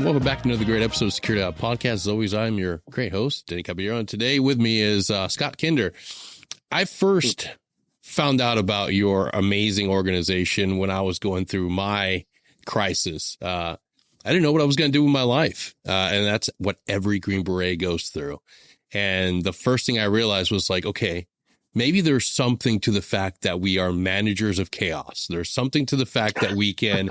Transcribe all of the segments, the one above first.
welcome back to another great episode of Security Out Podcast. As always, I'm your great host, Danny Caballero, and today with me is Scott Kinder. I first found out about your amazing organization when I was going through my crisis. I didn't know what I was going to do with my life, and that's what every Green Beret goes through. And the first thing I realized was like, okay, maybe there's something to the fact that we are managers of chaos. There's something to the fact that we can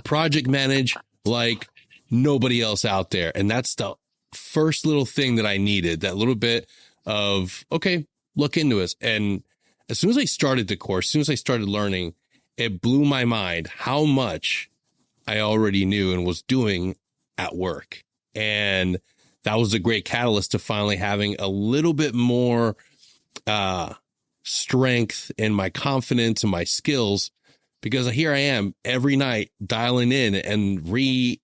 project manage like nobody else out there. And that's the first little thing that I needed, that little bit of, okay, look into it. And as soon as I started the course, as soon as I started learning, it blew my mind how much I already knew and was doing at work. And that was a great catalyst to finally having a little bit more strength in my confidence and my skills, because here I am every night dialing in and reiterating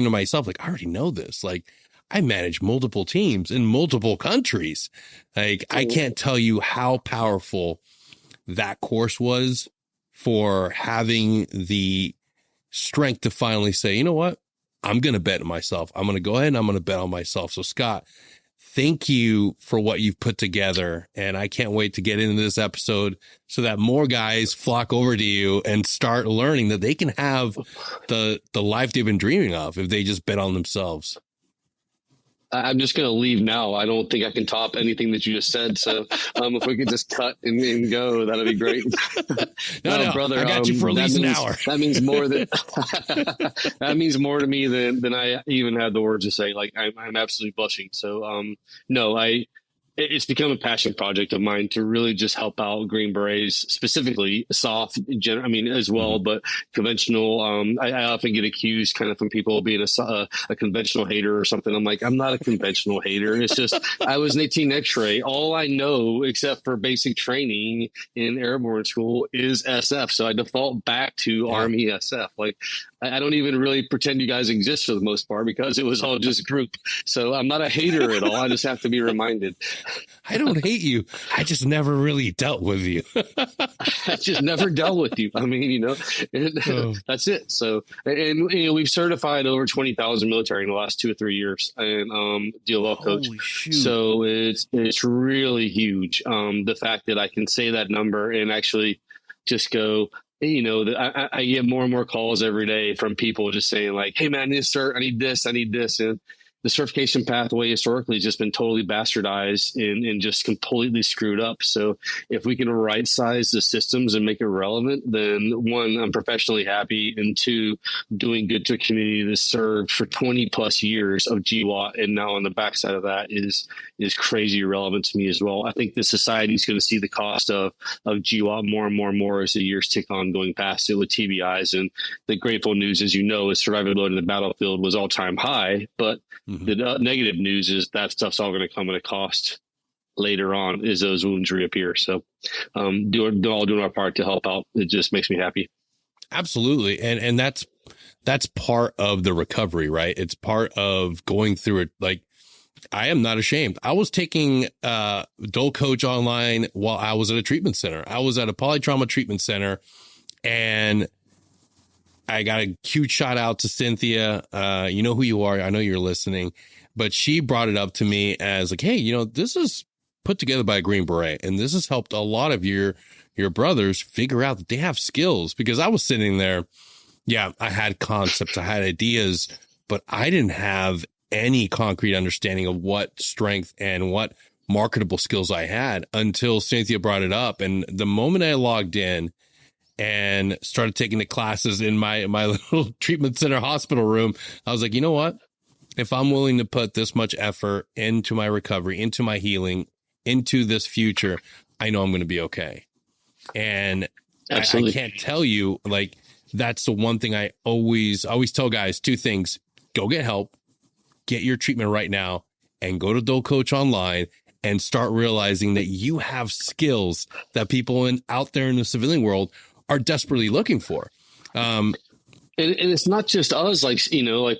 to myself, like, I already know this. Like, I manage multiple teams in multiple countries. Like, I can't tell you how powerful that course was for having the strength to finally say, you know what? I'm going to bet on myself. I'm going to go ahead and I'm going to bet on myself. So Scott, thank you for what you've put together. And I can't wait to get into this episode so that more guys flock over to you and start learning that they can have the life they've been dreaming of if they just bet on themselves. I'm just going to leave now. I don't think I can top anything that you just said. So if we could just cut and go, that'd be great. No, brother, I got you for at least an hour. That means more than that means more to me than I even had the words to say. Like, I'm absolutely blushing. So it's become a passion project of mine to really just help out Green Berets, specifically soft, as well, but conventional. I often get accused kind of from people being a conventional hater or something. I'm like, I'm not a conventional hater. It's just, I was an 18 X-ray. All I know, except for basic training in airborne school, is SF. So I default back to Army SF. Like, I don't even really pretend you guys exist for the most part because it was all just group. So I'm not a hater at all. I just have to be reminded. I don't hate you. I just never really dealt with you. I just never dealt with you. I mean, that's it. So, and we've certified over 20,000 military in the last 2 or 3 years, and DOL Coach. So it's really huge. The fact that I can say that number and actually just go, I get more and more calls every day from people just saying like, hey man, I need this. And the certification pathway historically has just been totally bastardized and just completely screwed up. So if we can right size the systems and make it relevant, then one, I'm professionally happy, and two, doing good to a community that served for 20 plus years of GWAT. And now on the backside of that is crazy relevant to me as well. I think the society is going to see the cost of GWAT more and more and more as the years tick on, going past it with TBIs. And the grateful news, as you know, is survivability in the battlefield was all time high, but the negative news is that stuff's all going to come at a cost later on as those wounds reappear. So doing our part to help out, it just makes me happy. Absolutely. And that's part of the recovery, right? It's part of going through it. Like, I am not ashamed. I was taking DOL Coach online while I was at a treatment center. I was at a polytrauma treatment center, and I got a huge shout out to Cynthia. You know who you are. I know you're listening, but she brought it up to me as like, hey, this is put together by a Green Beret, and this has helped a lot of your brothers figure out that they have skills. Because I was sitting there. Yeah, I had concepts, I had ideas, but I didn't have any concrete understanding of what strength and what marketable skills I had until Cynthia brought it up. And the moment I logged in and started taking the classes in my little treatment center hospital room, I was like, you know what? If I'm willing to put this much effort into my recovery, into my healing, into this future, I know I'm going to be okay. And I can't tell you, like, that's the one thing I always tell guys: 2 things. Go get help, get your treatment right now, and go to DOL Coach online and start realizing that you have skills that people out there in the civilian world are desperately looking for. And it's not just us, like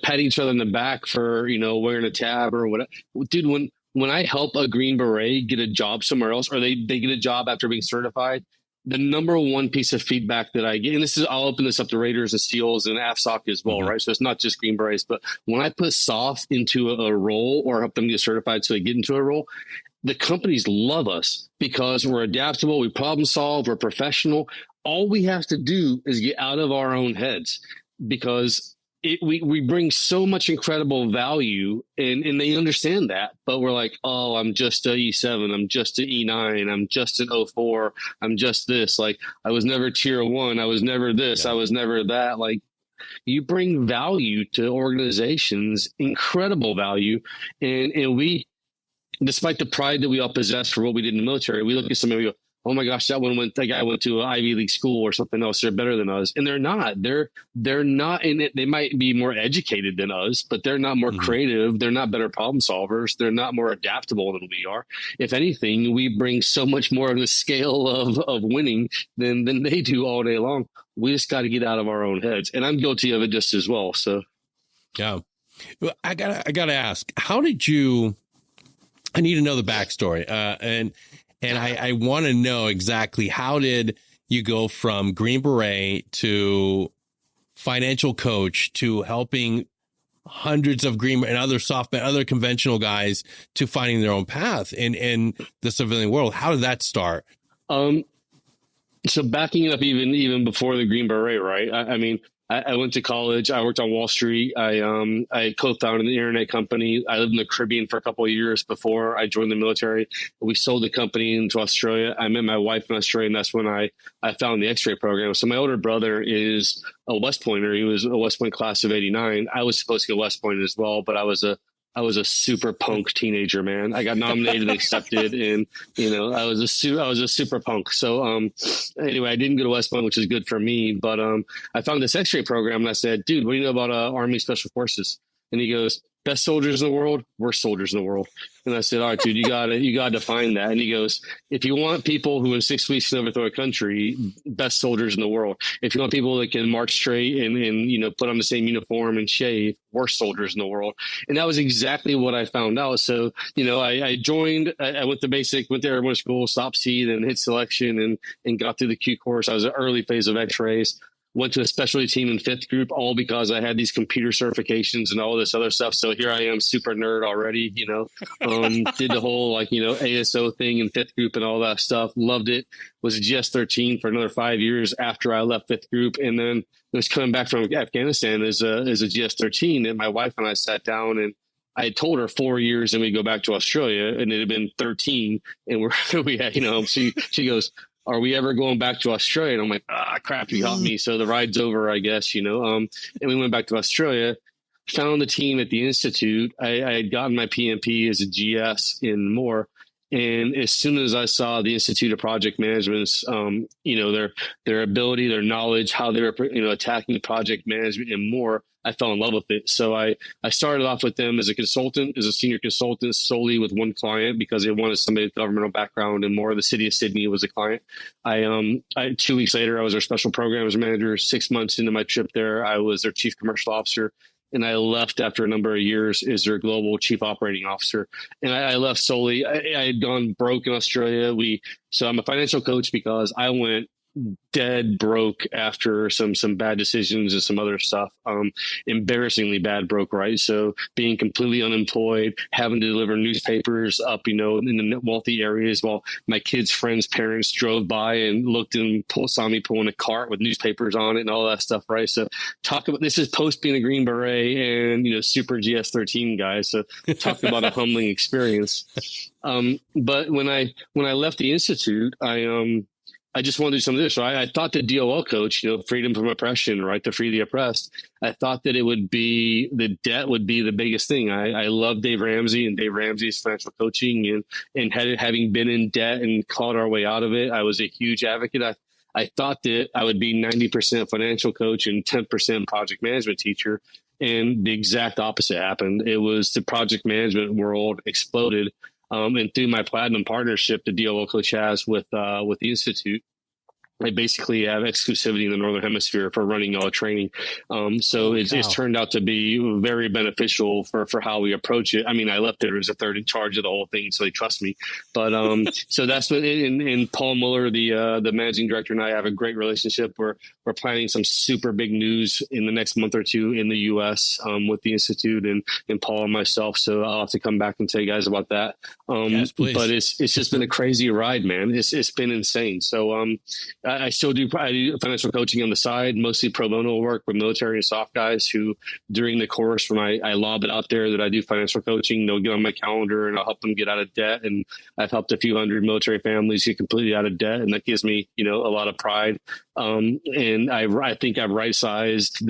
patting each other in the back for, wearing a tab or whatever. Dude, when I help a Green Beret get a job somewhere else, or they get a job after being certified, the number one piece of feedback that I get, and I'll open this up to Raiders and SEALs and AFSOC as well, right? So it's not just Green Berets, but when I put SOF into a role or help them get certified so they get into a role, the companies love us because we're adaptable, we problem solve, we're professional. All we have to do is get out of our own heads, because we bring so much incredible value, and they understand that. But we're like, oh, I'm just a E7, I'm just an E9, I'm just an O4, I'm just this. Like, I was never tier 1, I was never this, I was never that. Like, you bring value to organizations, incredible value, and we, despite the pride that we all possess for what we did in the military, we look at somebody and we go, oh my gosh, that guy went to an Ivy League school or something else. They're better than us. And they're not. They're not in it. They might be more educated than us, but they're not more creative. They're not better problem solvers. They're not more adaptable than we are. If anything, we bring so much more of the scale of winning than they do all day long. We just got to get out of our own heads. And I'm guilty of it just as well. So, yeah, I gotta ask, how did you? I need to know the backstory, and I want to know exactly, how did you go from Green Beret to financial coach to helping hundreds of Green and other other conventional guys to finding their own path in the civilian world? How did that start? So backing it up even before the Green Beret, right? I mean, I went to college. I worked on Wall Street. I co-founded an internet company. I lived in the Caribbean for a couple of years before I joined the military. We sold the company into Australia. I met my wife in Australia, and that's when I found the X-ray program. So my older brother is a West Pointer. He was a West Point class of '89. I was supposed to go West Point as well, but I was a super punk teenager, man. I got nominated and accepted, and I was a super punk. So anyway, I didn't go to West Point, which is good for me. But I found this X-ray program, and I said, "Dude, what do you know about Army Special Forces?" And he goes, "Best soldiers in the world, worst soldiers in the world." And I said, "All right, dude, you gotta define that." And he goes, "If you want people who in 6 weeks can overthrow a country, best soldiers in the world. If you want people that can march straight and put on the same uniform and shave, worst soldiers in the world." And that was exactly what I found out. So I joined. I went to airborne school, stopped C, then hit selection and got through the Q course. I was an early phase of X-rays. Went to a specialty team in 5th group, all because I had these computer certifications and all this other stuff. So here I am, super nerd already, did the whole ASO thing in 5th group and all that stuff. Loved it. Was a GS-13 for another 5 years after I left 5th group. And then was coming back from Afghanistan as a GS-13. And my wife and I sat down, and I had told her 4 years and we go back to Australia, and it had been 13. And we had, she goes, "Are we ever going back to Australia?" And I'm like, crap, you got me. So the ride's over, I guess, and we went back to Australia, found the team at the Institute. I had gotten my PMP as a GS and more. And as soon as I saw the Institute of Project Management's, their ability, their knowledge, how they were, attacking project management and more, I fell in love with it. So I started off with them as a consultant, as a senior consultant, solely with one client, because they wanted somebody with governmental background and more. The city of Sydney was a client. 2 weeks later, I was their special programs manager. 6 months into my trip there, I was their chief commercial officer. And I left after a number of years as their global chief operating officer. And I left solely. I had gone broke in Australia. So I'm a financial coach because I went dead broke after some bad decisions and some other stuff. Embarrassingly bad broke, right? So being completely unemployed, having to deliver newspapers up, in the wealthy areas, while my kids' friends' parents drove by and looked and saw me pulling a cart with newspapers on it and all that stuff, right? So talk about, this is post being a Green Beret and super GS-13 guy. So talk about a humbling experience. But when I left the Institute, I just wanted to do something of this. So I thought the DOL Coach, freedom from oppression, right, to free the oppressed. I thought that the debt would be the biggest thing. I love Dave Ramsey and Dave Ramsey's financial coaching, and having been in debt and clawed our way out of it, I was a huge advocate. I thought that I would be 90% financial coach and 10% project management teacher. And the exact opposite happened. It was the project management world exploded. And through my platinum partnership, the DOL Coach has with the Institute, I basically have exclusivity in the Northern Hemisphere for running all training. So it's turned out to be very beneficial for how we approach it. I mean, I left there as a third in charge of the whole thing, so they trust me. But so that's what, and Paul Muller, the managing director, and I have a great relationship. We're planning some super big news in the next month or two in the U.S. With the Institute and Paul and myself. So I'll have to come back and tell you guys about that. Yes, please. But it's just been a crazy ride, man. It's been insane. So I still do financial coaching on the side, mostly pro bono work with military and soft guys who, during the course, when I lob it out there that I do financial coaching, they'll get on my calendar and I'll help them get out of debt. And I've helped a few hundred military families get completely out of debt. And that gives me, a lot of pride. And I think I've right-sized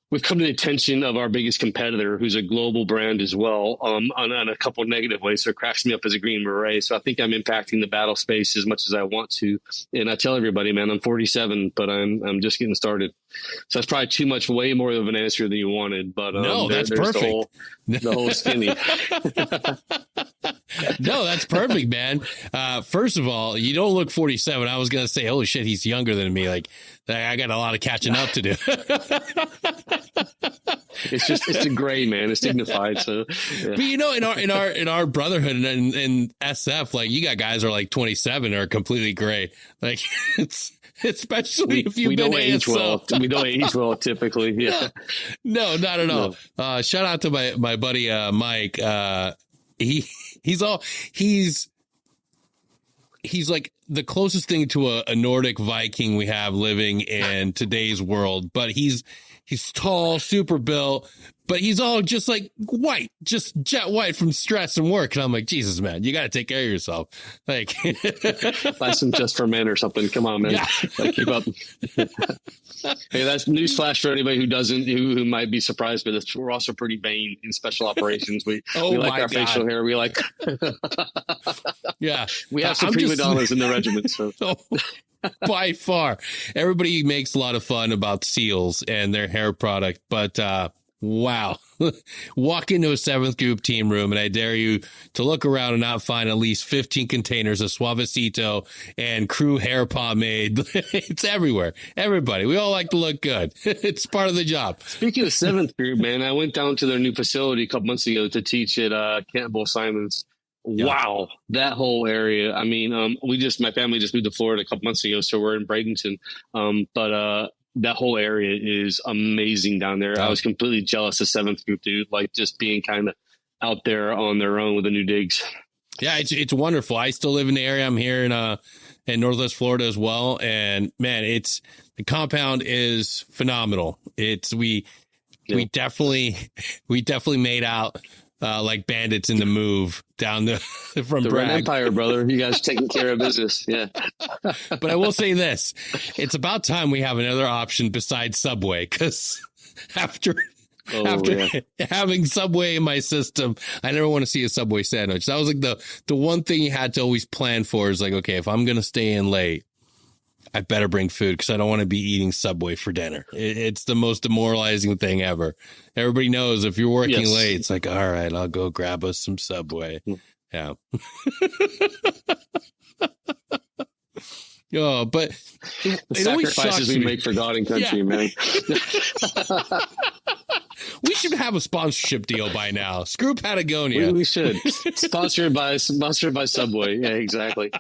we've come to the attention of our biggest competitor, who's a global brand as well, on a couple of negative ways. So it cracks me up as a Green Beret. So I think I'm impacting the battle space as much as I want to. And I tell everybody, man, I'm 47, but I'm just getting started. So that's probably too much, way more of an answer than you wanted. But no, that's perfect. The whole skinny. No, that's perfect, man. First of all, you don't look 47. I was going to say, holy shit, he's younger than me. Like, I got a lot of catching up to do. It's a gray, man. It's dignified. So, yeah. But in our brotherhood and in SF, like, you got guys who are like 27 are completely gray. Like, it's especially if you've been ASO. We don't age well typically. Yeah. No, not at all. No. Shout out to my buddy Mike. He's like the closest thing to a Nordic Viking we have living in today's world, but he's tall, super built, but he's all just like white, just jet white from stress and work. And I'm like, Jesus, man, you got to take care of yourself. Like, buy some Just for Men or something. Come on, man. Yeah. Like, keep up. Hey, that's newsflash for anybody who might be surprised by this. We're also pretty vain in special operations. We like our facial hair. We like, yeah, we have some prima donnas in the regiment. So. By far, everybody makes a lot of fun about SEALs and their hair product, but wow. Walk into a 7th group team room and I dare you to look around and not find at least 15 containers of Suavecito and Crew hair pomade. It's everywhere. Everybody. We all like to look good. It's part of the job. Speaking of 7th group, man, I went down to their new facility a couple months ago to teach at Campbell Simons. Yeah. Wow, that whole area. I mean, my family just moved to Florida a couple months ago, so we're in Bradenton. But that whole area is amazing down there. I was completely jealous of 7th group, dude, like just being kind of out there on their own with the new digs. Yeah, it's wonderful. I still live in the area. I'm here in Northwest Florida as well. And man, the compound is phenomenal. We definitely made out like bandits in the move down from the Bragg. Red Empire, brother. You guys taking care of business. Yeah. But I will say this. It's about time we have another option besides Subway, because after having Subway in my system, I never want to see a Subway sandwich. That was like the one thing you had to always plan for is like, okay, if I'm going to stay in late, I better bring food because I don't want to be eating Subway for dinner. It's the most demoralizing thing ever. Everybody knows if you're working late, it's like, all right, I'll go grab us some Subway. Yeah. Oh, but the sacrifices we make for God and country, man. We should have a sponsorship deal by now. Screw Patagonia. We should. Sponsored by Subway. Yeah, exactly.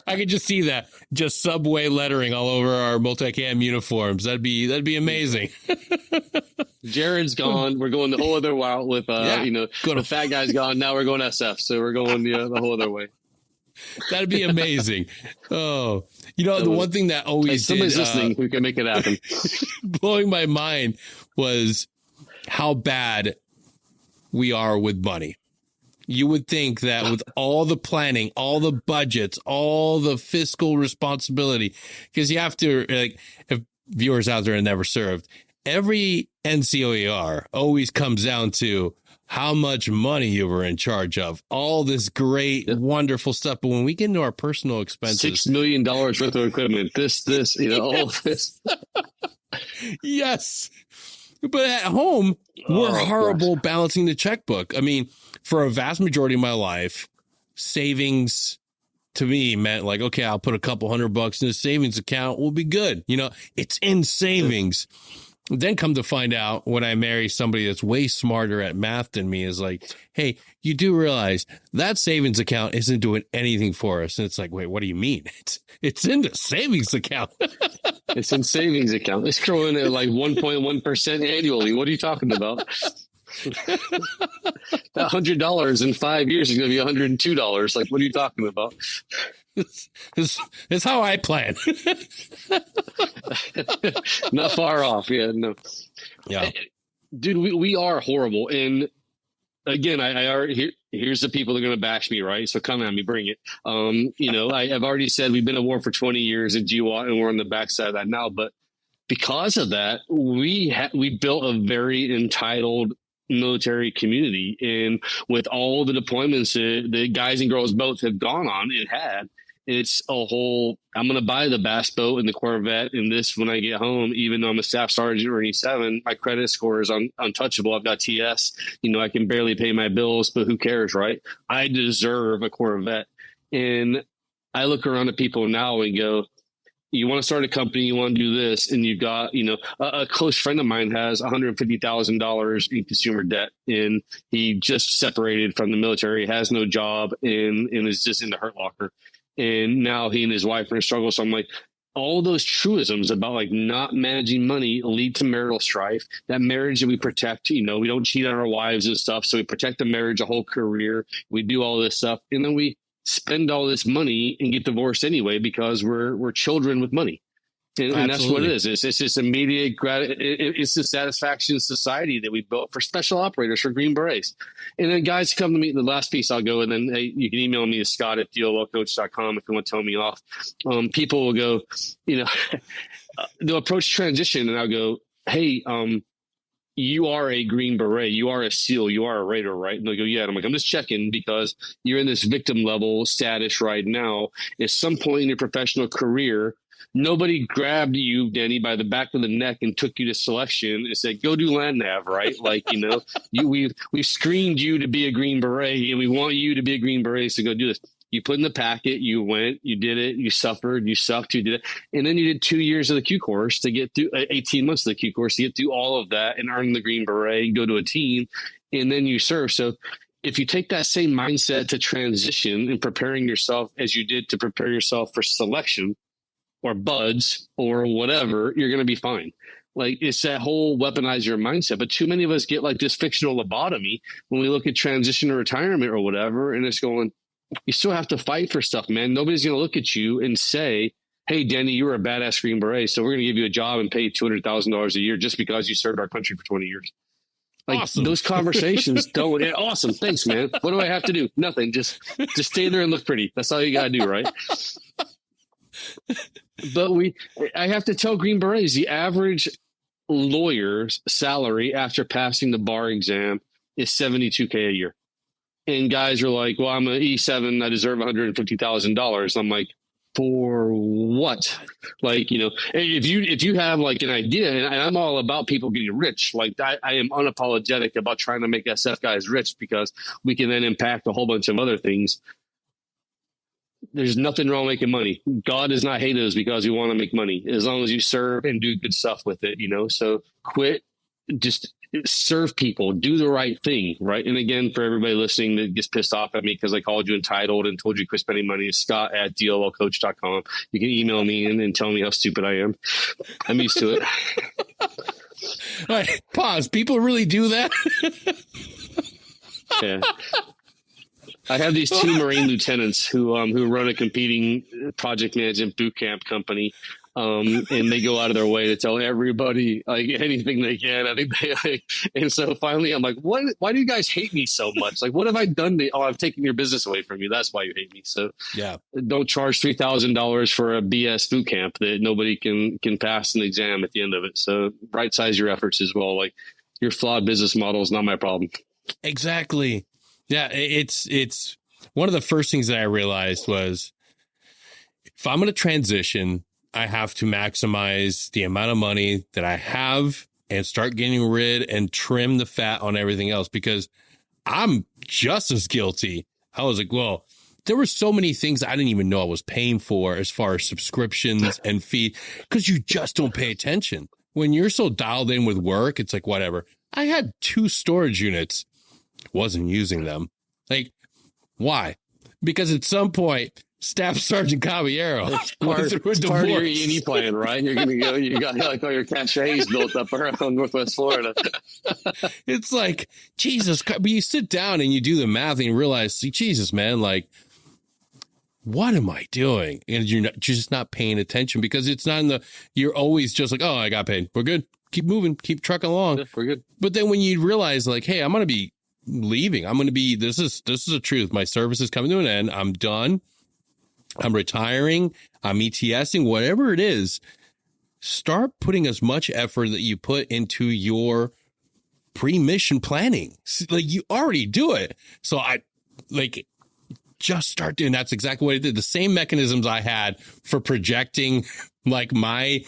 I could just see that, just Subway lettering all over our multicam uniforms. That'd be amazing. Jared's gone. We're going the whole other route with, the fat guy's gone. Now we're going SF. So we're going the whole other way. That'd be amazing. Oh, the one thing that always somebody's listening who can make it happen. Blowing my mind was how bad we are with money. You would think that with all the planning, all the budgets, all the fiscal responsibility, because you have to, like, if viewers out there have never served, every NCOER always comes down to how much money you were in charge of, all this great, wonderful stuff. But when we get into our personal expenses, $6 million worth of equipment, all this. Yes. But at home, we're horrible balancing the checkbook. I mean, for a vast majority of my life, savings to me meant like, okay, I'll put a couple $100 in a savings account. We'll be good. You know, it's in savings. Then come to find out when I marry somebody that's way smarter at math than me is like, hey, you do realize that savings account isn't doing anything for us. And it's like, wait, what do you mean? It's in the savings account. It's in savings account. It's growing at like 1.1% annually. What are you talking about? That $100 in 5 years is going to be $102. Like, what are you talking about? It's how I plan. Not far off. Yeah, no. Yeah. Dude, we are horrible. And again, I already, here's the people that are going to bash me, right? So come at me, bring it. You know, I've already said we've been at war for 20 years at GWAT, and we're on the backside of that now. But because of that, we built a very entitled military community. And with all the deployments the guys and girls both have gone on and had, it's a whole, I'm going to buy the bass boat and the Corvette and this when I get home, even though I'm a staff sergeant or E7, my credit score is untouchable. I've got TS, you know, I can barely pay my bills, but who cares, right? I deserve a Corvette. And I look around at people now and go, you want to start a company, you want to do this, and you've got, you know, a close friend of mine has $150,000 in consumer debt, and he just separated from the military, has no job, and is just in the Hurt Locker. And now he and his wife are in struggle. So I'm like, all those truisms about like not managing money lead to marital strife. That marriage that we protect, you know, we don't cheat on our wives and stuff. So we protect the marriage, a whole career. We do all this stuff, and then we spend all this money and get divorced anyway because we're children with money. And that's what it is. It's just immediate it's the satisfaction society that we built for special operators, for Green Berets. And then guys come to me, the last piece I'll go, and then hey, you can email me at scott@dolcoach.com if you want to tell me off. People will go, you know, they'll approach transition and I'll go, hey, you are a Green Beret, you are a SEAL, you are a Raider, right? And they'll go, yeah. And I'm like, I'm just checking because you're in this victim level status right now. At some point in your professional career, nobody grabbed you, Danny, by the back of the neck and took you to selection and said, go do land nav, right? Like, you know, we've screened you to be a Green Beret and we want you to be a Green Beret, so go do this. You put in the packet, you went, you did it, you suffered, you sucked, you did it. And then you did 2 years of the Q course to get through 18 months of the Q course to get through all of that and earn the Green Beret and go to a team, and then you serve. So if you take that same mindset to transition and preparing yourself as you did to prepare yourself for selection or buds or whatever, you're going to be fine. Like, it's that whole weaponize your mindset. But too many of us get like this fictional lobotomy when we look at transition or retirement or whatever. And it's going, you still have to fight for stuff, man. Nobody's going to look at you and say, hey, Danny, you were a badass Green Beret, so we're going to give you a job and pay you $200,000 a year just because you served our country for 20 years. Like, awesome. Those conversations don't. Yeah, awesome. Thanks, man. What do I have to do? Nothing. Just stay there and look pretty. That's all you got to do, right? But I have to tell Green Berets, the average lawyer's salary after passing the bar exam is $72K a year. And guys are like, well, I'm an E7, I deserve $150,000. I'm like, for what? Like, you know, if you have like an idea, and I'm all about people getting rich, like I am unapologetic about trying to make SF guys rich because we can then impact a whole bunch of other things. There's nothing wrong making money. God does not hate us because we want to make money, as long as you serve and do good stuff with it, you know? So quit, just serve people, do the right thing, right? And again, for everybody listening that gets pissed off at me because I called you entitled and told you to quit spending money, it's scott@dolcoach.com. You can email me and tell me how stupid I am. I'm used to it. All right, pause. People really do that? Yeah. I have these two Marine lieutenants who run a competing project management boot camp company. And they go out of their way to tell everybody like anything they can. I think and so finally I'm like, why do you guys hate me so much? Like, what have I done to, I've taken your business away from you. That's why you hate me. So yeah, don't charge $3,000 for a BS boot camp that nobody can pass an exam at the end of it. So right size your efforts as well. Like, your flawed business model is not my problem. Exactly. Yeah. It's one of the first things that I realized was, if I'm going to transition, I have to maximize the amount of money that I have and start getting rid and trim the fat on everything else, because I'm just as guilty. I was like, well, there were so many things I didn't even know I was paying for as far as subscriptions and fee, because you just don't pay attention. When you're so dialed in with work, it's like, whatever. I had 2 storage units, wasn't using them. Like, why? Because at some point, Staff Sergeant Caballero went through a divorce. Part of your E&E plan, right? You're going to go, you got like all your cachets built up around Northwest Florida. It's like, Jesus, but you sit down and you do the math and you realize, see, Jesus, man, like, what am I doing? And you're just not paying attention, because it's not you're always just like, oh, I got paid. We're good. Keep moving. Keep trucking along. Yeah, we're good. But then when you realize, like, hey, I'm going to be leaving. I'm going to be, this is the truth. My service is coming to an end. I'm done. I'm retiring. I'm ETSing, whatever it is. Start putting as much effort that you put into your pre-mission planning. Like, you already do it. So just start doing. That's exactly what I did. The same mechanisms I had for projecting like my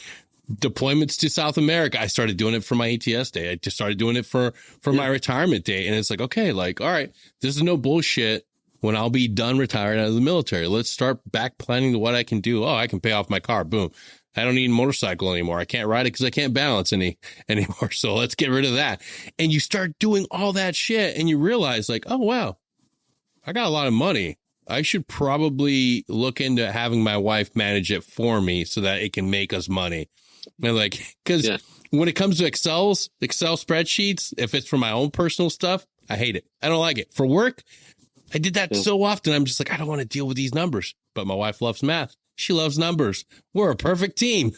deployments to South America, I started doing it for my ETS day. I just started doing it for my retirement day. And it's like, okay, like, all right, this is no bullshit. When I'll be done retiring out of the military, let's start back planning to what I can do. Oh, I can pay off my car. Boom. I don't need a motorcycle anymore. I can't ride it because I can't balance anymore. So let's get rid of that. And you start doing all that shit and you realize, like, oh, wow, I got a lot of money. I should probably look into having my wife manage it for me so that it can make us money. And like, because when it comes to Excel spreadsheets, if it's for my own personal stuff, I hate it. I don't like it. For work, I did that so often. I'm just like, I don't want to deal with these numbers. But my wife loves math. She loves numbers. We're a perfect team.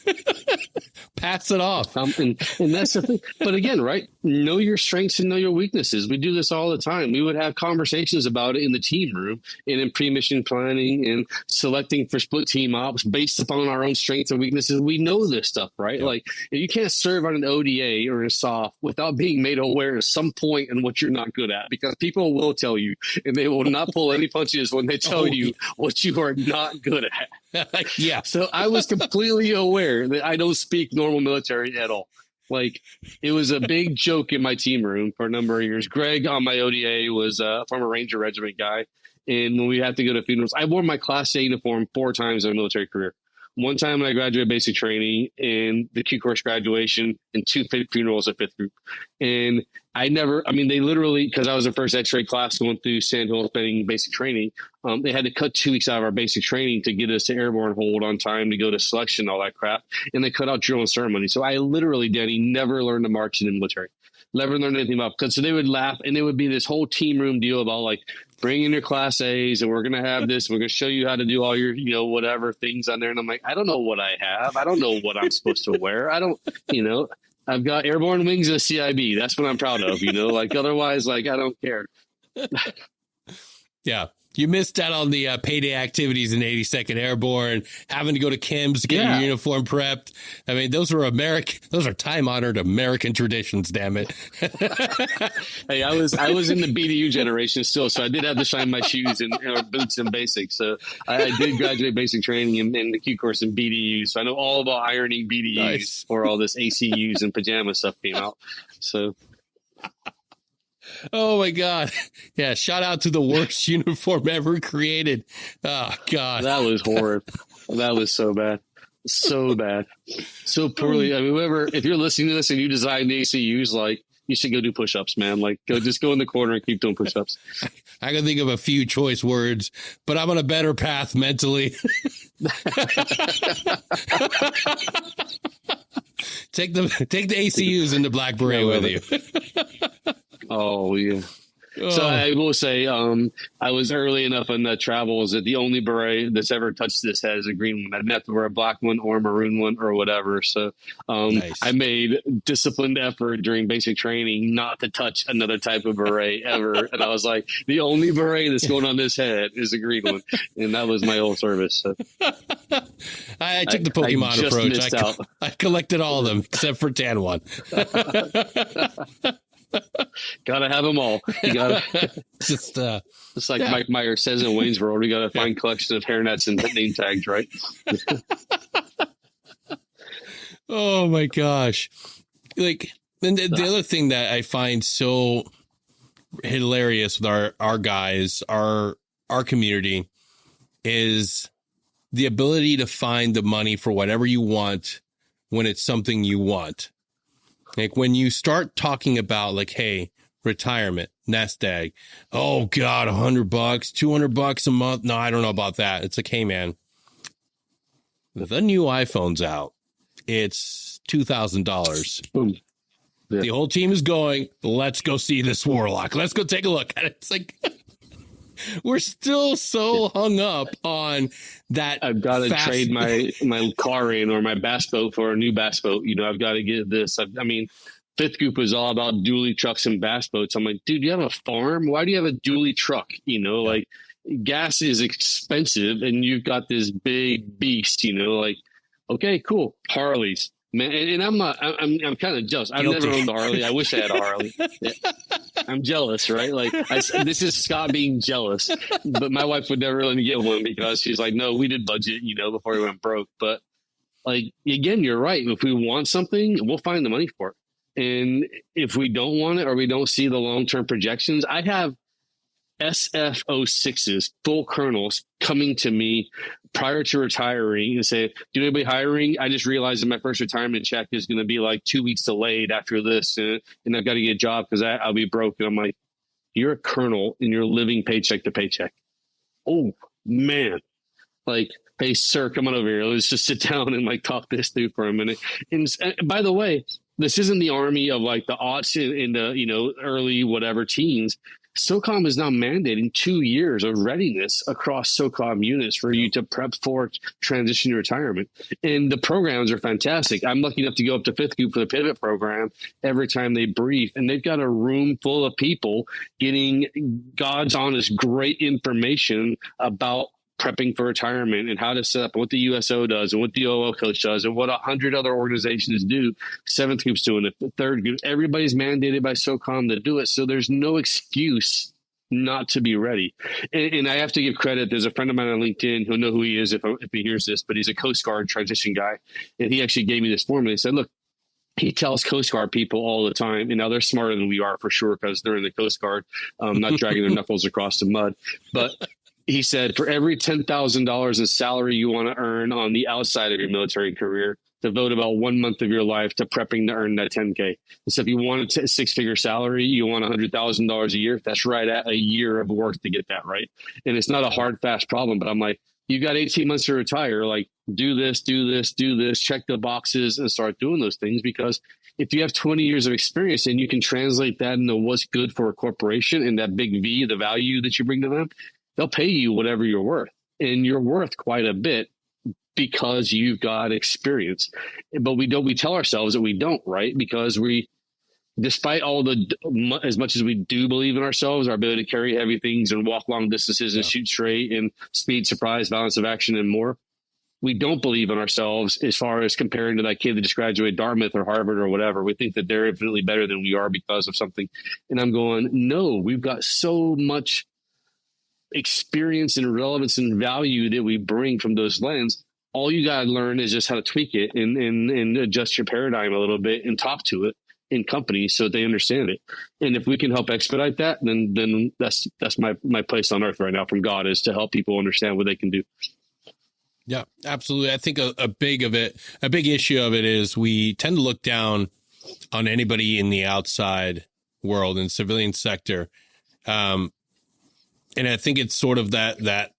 Pass it off. And that's the thing. But again, right? Know your strengths and know your weaknesses. We do this all the time. We would have conversations about it in the team room and in pre-mission planning and selecting for split team ops based upon our own strengths and weaknesses. We know this stuff, right? Yep. Like, you can't serve on an ODA or a SOF without being made aware at some point in what you're not good at, because people will tell you, and they will not pull any punches when they tell you what you are not good at. Yeah. So I was completely aware that I don't speak normal military at all. Like, it was a big joke in my team room for a number of years. Greg on my ODA was a former Ranger Regiment guy. And when we had to go to funerals, I wore my Class A uniform 4 times in a military career. One time when I graduated basic training, and the Q course graduation, and 2 funerals at 5th group. And they literally, because I was the first X-ray class going through Sand Hill spending basic training, they had to cut 2 weeks out of our basic training to get us to airborne hold on time to go to selection, all that crap. And they cut out drill and ceremony. So I literally, Danny, never learned to march in the military. Never learned anything about, because so they would laugh, and it would be this whole team room deal about like, bring in your Class A's, and we're going to have this. We're going to show you how to do all your, whatever things on there. And I'm like, I don't know what I have. I don't know what I'm supposed to wear. I don't, I've got airborne wings and a CIB. That's what I'm proud of, like, otherwise, like, I don't care. Yeah. You missed out on the payday activities in 82nd Airborne, having to go to Kim's to get your uniform prepped. I mean, those are time-honored American traditions, damn it. Hey, I was in the BDU generation still, so I did have to shine my shoes and boots and basics. So I did graduate basic training in the Q course in BDU, so I know all about ironing BDUs before all this ACUs and pajama stuff came out. So... Oh my God. Yeah. Shout out to the worst uniform ever created. Oh God. That was horrible. That was so bad. So bad. So poorly. I mean, if you're listening to this and you design the ACUs, like, you should go do push-ups, man. Like, go in the corner and keep doing push-ups. I can think of a few choice words, but I'm on a better path mentally. Take the ACUs and the Black Beret with you. Oh, yeah. So I will say, I was early enough in the travels that the only beret that's ever touched this head is a green one. I didn't have to wear a black one or a maroon one or whatever. So nice. I made disciplined effort during basic training not to touch another type of beret ever. And I was like, the only beret that's going on this head is a green one. And that was my whole service. So. I took the Pokemon approach. I collected all of them except for tan one. Gotta have them all. You gotta just like Mike Myers says in Wayne's World, we gotta find collection of hairnets and name tags, right? Oh my gosh. Like, and the other thing that I find so hilarious with our guys, our community, is the ability to find the money for whatever you want when it's something you want. Like when you start talking about like, hey, retirement, nest egg. Oh God, $100, $200 a month. No, I don't know about that. It's like, hey man, the new iPhone's out. It's $2,000. Boom. Yeah. The whole team is going, let's go see this warlock. Let's go take a look at it. It's like, we're still so hung up on that. I've got to trade my car in or my bass boat for a new bass boat. You know, I've got to get this. I mean, fifth group was all about dually trucks and bass boats. I'm like, dude, you have a farm? Why do you have a dually truck? You know, like gas is expensive and you've got this big beast, you know, like, okay, cool. Harleys. Man, and I'm kind of jealous. I've never owned a Harley. I wish I had a Harley. Yeah. I'm jealous, right? Like this is Scott being jealous, but my wife would never let me get one because she's like, no, we did budget, you know, before we went broke. But like, again, you're right. If we want something, we'll find the money for it. And if we don't want it or we don't see the long-term projections, I have SF06s, full colonels coming to me prior to retiring and say, do anybody hiring? I just realized that my first retirement check is going to be like 2 weeks delayed after this. And I've got to get a job because I'll be broke. And I'm like, you're a colonel and you're living paycheck to paycheck. Oh man. Like, hey sir, come on over here. Let's just sit down and like talk this through for a minute. And by the way, this isn't the army of like the aughts in the, you know, early whatever teens. SOCOM is now mandating 2 years of readiness across SOCOM units for you to prep for transition to retirement. And the programs are fantastic. I'm lucky enough to go up to fifth group for the pivot program every time they brief. And they've got a room full of people getting God's honest, great information about prepping for retirement and how to set up, what the USO does and what the DOL Coach does and what 100 other organizations do. Seventh group's doing it. The third group, everybody's mandated by SOCOM to do it. So there's no excuse not to be ready. And I have to give credit. There's a friend of mine on LinkedIn who'll know who he is if he hears this, but he's a Coast Guard transition guy. And he actually gave me this formula. He said, look, he tells Coast Guard people all the time, and now they're smarter than we are for sure because they're in the Coast Guard, not dragging their knuckles across the mud. But he said, for every $10,000 in salary you want to earn on the outside of your military career, devote about 1 month of your life to prepping to earn that 10K. So if you want a six-figure salary, you want $100,000 a year, that's right at a year of work to get that right. And it's not a hard, fast problem, but I'm like, you got 18 months to retire, like do this, check the boxes and start doing those things. Because if you have 20 years of experience and you can translate that into what's good for a corporation and that big V, the value that you bring to them, they'll pay you whatever you're worth, and you're worth quite a bit because you've got experience. But we tell ourselves that we don't, right? Because despite all as much as we do believe in ourselves, our ability to carry heavy things and walk long distances and shoot straight and speed, surprise, balance of action and more, we don't believe in ourselves as far as comparing to that kid that just graduated Dartmouth or Harvard or whatever. We think that they're infinitely better than we are because of something. And I'm going, no, we've got so much experience and relevance and value that we bring from those lenses. All you got to learn is just how to tweak it and adjust your paradigm a little bit and talk to it in companies so that they understand it. And if we can help expedite that, then that's my place on earth right now from God, is to help people understand what they can do. Yeah, absolutely. I think a big issue of it is we tend to look down on anybody in the outside world and civilian sector. And I think it's sort of that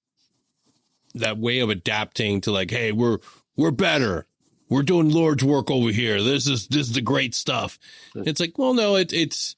way of adapting to like, hey, we're better. We're doing Lord's work over here. This is the great stuff. It's like, well, no, it's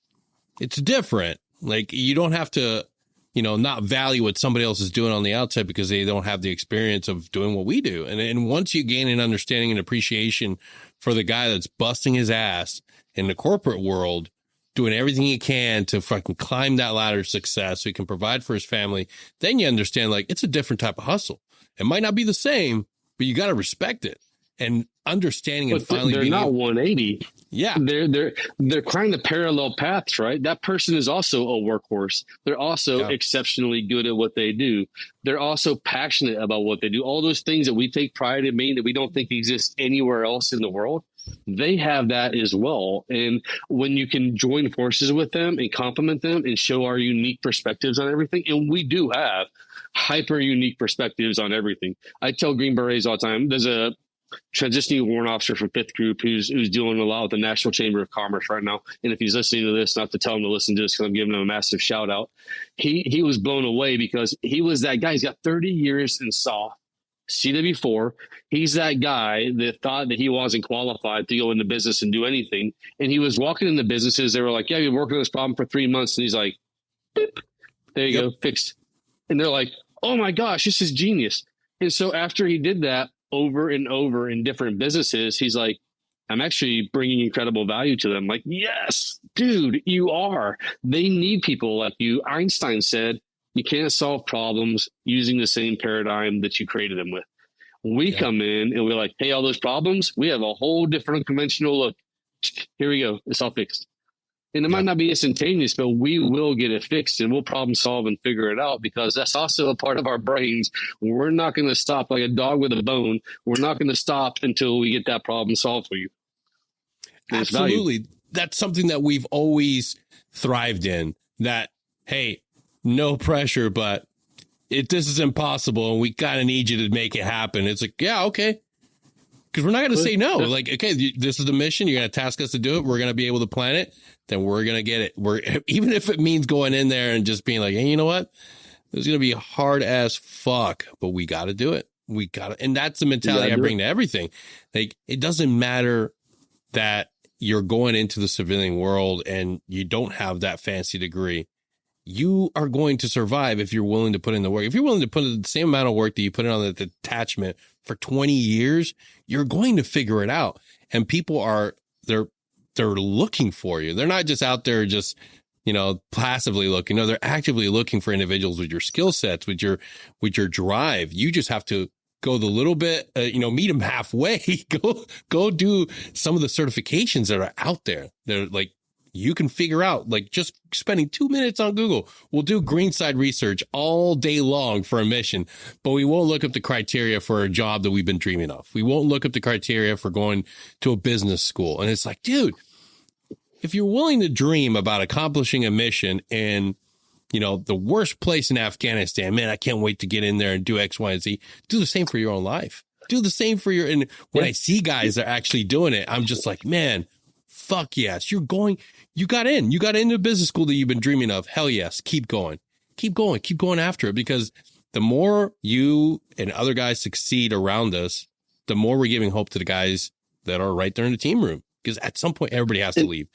different. Like, you don't have to, not value what somebody else is doing on the outside because they don't have the experience of doing what we do. And once you gain an understanding and appreciation for the guy that's busting his ass in the corporate world, doing everything he can to fucking climb that ladder of success so he can provide for his family, then you understand, like, it's a different type of hustle. It might not be the same, but you got to respect it. And understanding and finally they're being not 180. Yeah. They're kind of parallel paths, right? That person is also a workhorse. They're also exceptionally good at what they do. They're also passionate about what they do. All those things that we take pride in, that we don't think exist anywhere else in the world. They have that as well. And when you can join forces with them and complement them and show our unique perspectives on everything, and we do have hyper unique perspectives on everything. I tell Green Berets all the time, there's a transitioning warrant officer from 5th Group who's doing a lot with the National Chamber of Commerce right now. And if he's listening to this, not to tell him to listen to this because I'm giving him a massive shout out. He was blown away because he was that guy. He's got 30 years in CW4. He's that guy that thought that he wasn't qualified to go into business and do anything. And he was walking into businesses. They were like, yeah, you've been working on this problem for 3 months. And he's like, beep, there you go, fixed. And they're like, oh my gosh, this is genius. And so after he did that over and over in different businesses, he's like, I'm actually bringing incredible value to them. Like, yes, dude, you are. They need people like you. Einstein said, you can't solve problems using the same paradigm that you created them with. We come in and we're like, hey, all those problems, we have a whole different conventional look. Here we go. It's all fixed. And it might not be instantaneous, but we will get it fixed and we'll problem solve and figure it out because that's also a part of our brains. We're not going to stop like a dog with a bone. We're not going to stop until we get that problem solved for you. Absolutely. That's something that we've always thrived in, that, hey, no pressure, but this is impossible and we kind of need you to make it happen. It's like, yeah, okay. Because we're not going to say no. Like, okay, this is the mission. You're going to task us to do it. We're going to be able to plan it. Then we're going to get it. Even if it means going in there and just being like, hey, you know what? This is going to be hard as fuck, but we got to do it. We got to. And that's the mentality I bring to everything. Like, it doesn't matter that you're going into the civilian world and you don't have that fancy degree. You are going to survive if you're willing to put in the work. If you're willing to put in the same amount of work that you put in on the detachment for 20 years, you're going to figure it out. And people they're looking for you. They're not just out there just, passively looking. No, they're actively looking for individuals with your skill sets, with your drive. You just have to go the little bit, meet them halfway. Go do some of the certifications that are out there. They're like, you can figure out, like, just spending 2 minutes on Google. We'll do greenside research all day long for a mission, but we won't look up the criteria for a job that we've been dreaming of. We won't look up the criteria for going to a business school. And it's like, dude, if you're willing to dream about accomplishing a mission in, the worst place in Afghanistan, man, I can't wait to get in there and do X, Y, and Z. Do the same for your own life. Do the same for and when I see guys that are actually doing it, I'm just like, man, fuck yes. You got into business school that you've been dreaming of. Hell yes. Keep going after it, because the more you and other guys succeed around us, the more we're giving hope to the guys that are right there in the team room. Because at some point, everybody has to leave.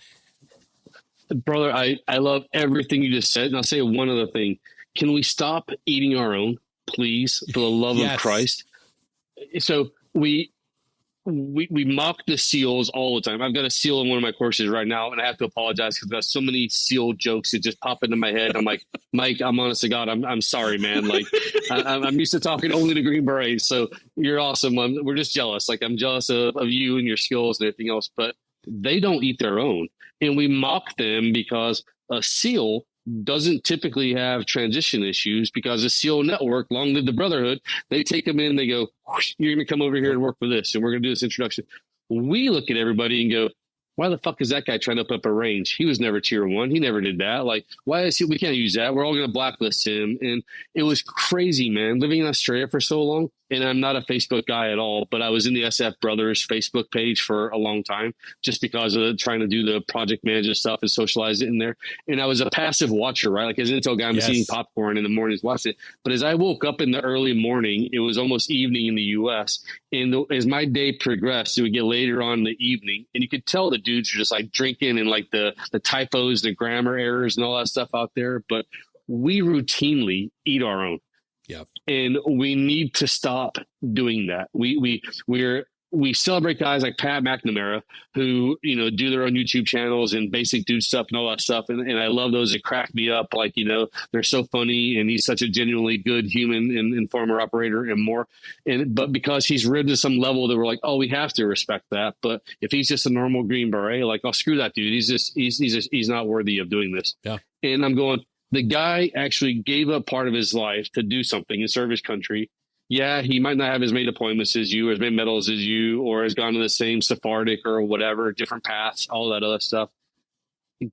Brother, I love everything you just said. And I'll say one other thing. Can we stop eating our own, please, for the love of Christ? So we mock the SEALs all the time. I've got a SEAL in one of my courses right now, and I have to apologize because there's so many SEAL jokes that just pop into my head. I'm like, Mike, I'm honest to God, I'm sorry, man. Like, I'm used to talking only to Green Berets, so you're awesome. We're just jealous. Like, I'm jealous of you and your skills and everything else, but they don't eat their own. And we mock them because a SEAL doesn't typically have transition issues, because the SEAL network, long live the brotherhood, they take them in, they go, you're going to come over here and work for this, and we're going to do this introduction. We look at everybody and go, why the fuck is that guy trying to up a range? He was never tier 1. He never did that. Like, why is he? We can't use that. We're all going to blacklist him. And it was crazy, man, living in Australia for so long. And I'm not a Facebook guy at all, but I was in the SF Brothers Facebook page for a long time, just because of trying to do the project management stuff and socialize it in there. And I was a passive watcher, right? Like, as an intel guy, I'm eating popcorn in the mornings, watching it. But as I woke up in the early morning, it was almost evening in the US. And as my day progressed, it would get later on in the evening. And you could tell the dudes are just like drinking and like the typos, the grammar errors and all that stuff out there. But we routinely eat our own. Yep. And we need to stop doing that. We celebrate guys like Pat McNamara who, do their own YouTube channels and basic dude stuff and all that stuff. And I love those that crack me up. Like, they're so funny, and he's such a genuinely good human and former operator and more. But because he's risen to some level that we're like, oh, we have to respect that. But if he's just a normal Green Beret, like, oh, screw that dude. He's not worthy of doing this. Yeah. And I'm going, the guy actually gave up part of his life to do something and serve his country. Yeah, he might not have as many appointments as you, or as many medals as you, or has gone to the same Sephardic or whatever, different paths, all that other stuff.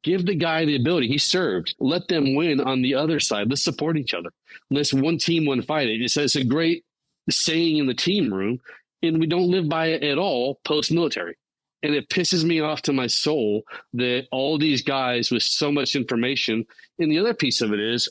Give the guy the ability. He served. Let them win on the other side. Let's support each other. Let's one team, one fight. It's a great saying in the team room, and we don't live by it at all post-military. And it pisses me off to my soul that all these guys with so much information. And the other piece of it is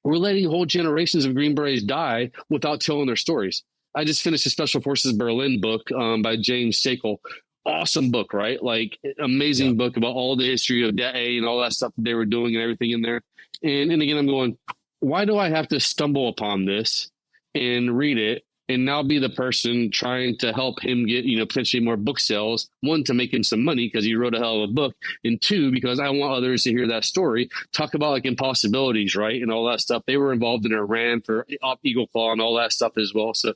we're letting whole generations of Green Berets die without telling their stories. I just finished a Special Forces Berlin book by James Sakel. Awesome book, right? Like amazing book about all the history of DA and all that stuff that they were doing and everything in there. And again, I'm going, why do I have to stumble upon this and read it and now be the person trying to help him get, potentially more book sales? One, to make him some money because he wrote a hell of a book. And two, because I want others to hear that story. Talk about like impossibilities, right? And all that stuff. They were involved in Iran for Eagle Claw and all that stuff as well. So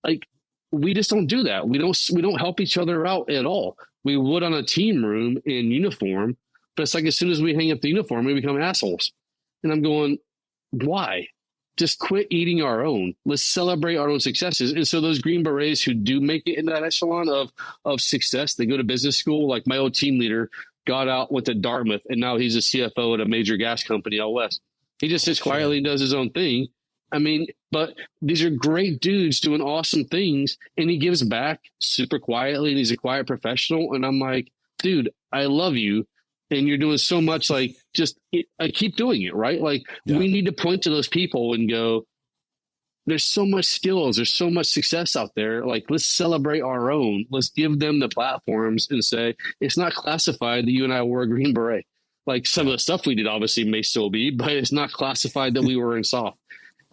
like, we just don't do that. We don't help each other out at all. We would on a team room in uniform, but it's like as soon as we hang up the uniform, we become assholes. And I'm going, why? Just quit eating our own. Let's celebrate our own successes. And so those Green Berets who do make it in that echelon of success, they go to business school. Like my old team leader got out, went to Dartmouth, and now he's a CFO at a major gas company out west. He just sits quietly and does his own thing. I mean, but these are great dudes doing awesome things, and he gives back super quietly, and he's a quiet professional. And I'm like, dude, I love you, and you're doing so much. Like, just I keep doing it, right? Like, we need to point to those people and go, there's so much skills, there's so much success out there. Like, let's celebrate our own. Let's give them the platforms and say, it's not classified that you and I wore a Green Beret. Like, some of the stuff we did obviously may still be, but it's not classified that we were in soft.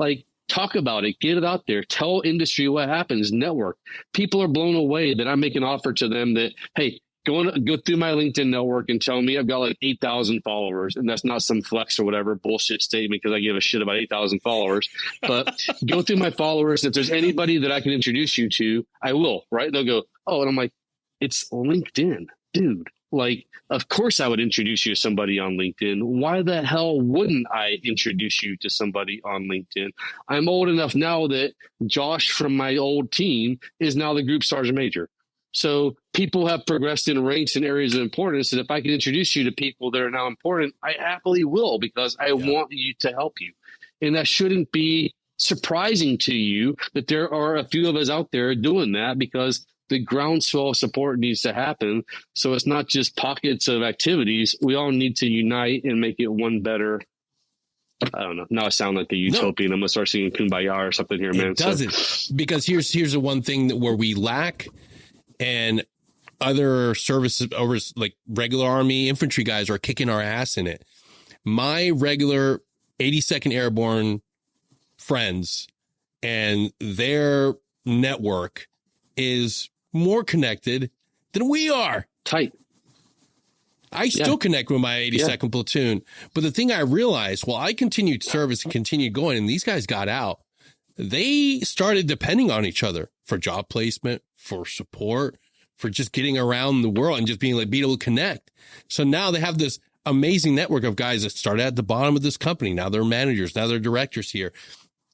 Like, talk about it, get it out there, tell industry what happens, network. People are blown away that I make an offer to them that, hey, go through my LinkedIn network and tell me I've got like 8,000 followers. And that's not some flex or whatever bullshit statement because I give a shit about 8,000 followers. But go through my followers. If there's anybody that I can introduce you to, I will, right? They'll go, oh, and I'm like, it's LinkedIn, dude. Like, of course I would introduce you to somebody on LinkedIn. Why the hell wouldn't I introduce you to somebody on LinkedIn? I'm old enough now that Josh from my old team is now the group sergeant major. So people have progressed in ranks and areas of importance. And if I can introduce you to people that are now important, I happily will because I want you to help you. And that shouldn't be surprising to you that there are a few of us out there doing that because the groundswell of support needs to happen. So it's not just pockets of activities. We all need to unite and make it one better. I don't know. Now I sound like a utopian. I'm going to start singing Kumbaya or something here, man. It doesn't. Because here's the one thing that where we lack, and other services over like regular Army infantry guys are kicking our ass in it. My regular 82nd Airborne friends and their network is more connected than we are. Tight. I still connect with my 82nd platoon. But the thing I realized, while I continued service and continued going, and these guys got out, they started depending on each other for job placement, for support, for just getting around the world and just being able to connect. So now they have this amazing network of guys that started at the bottom of this company. Now they're managers. Now they're directors here.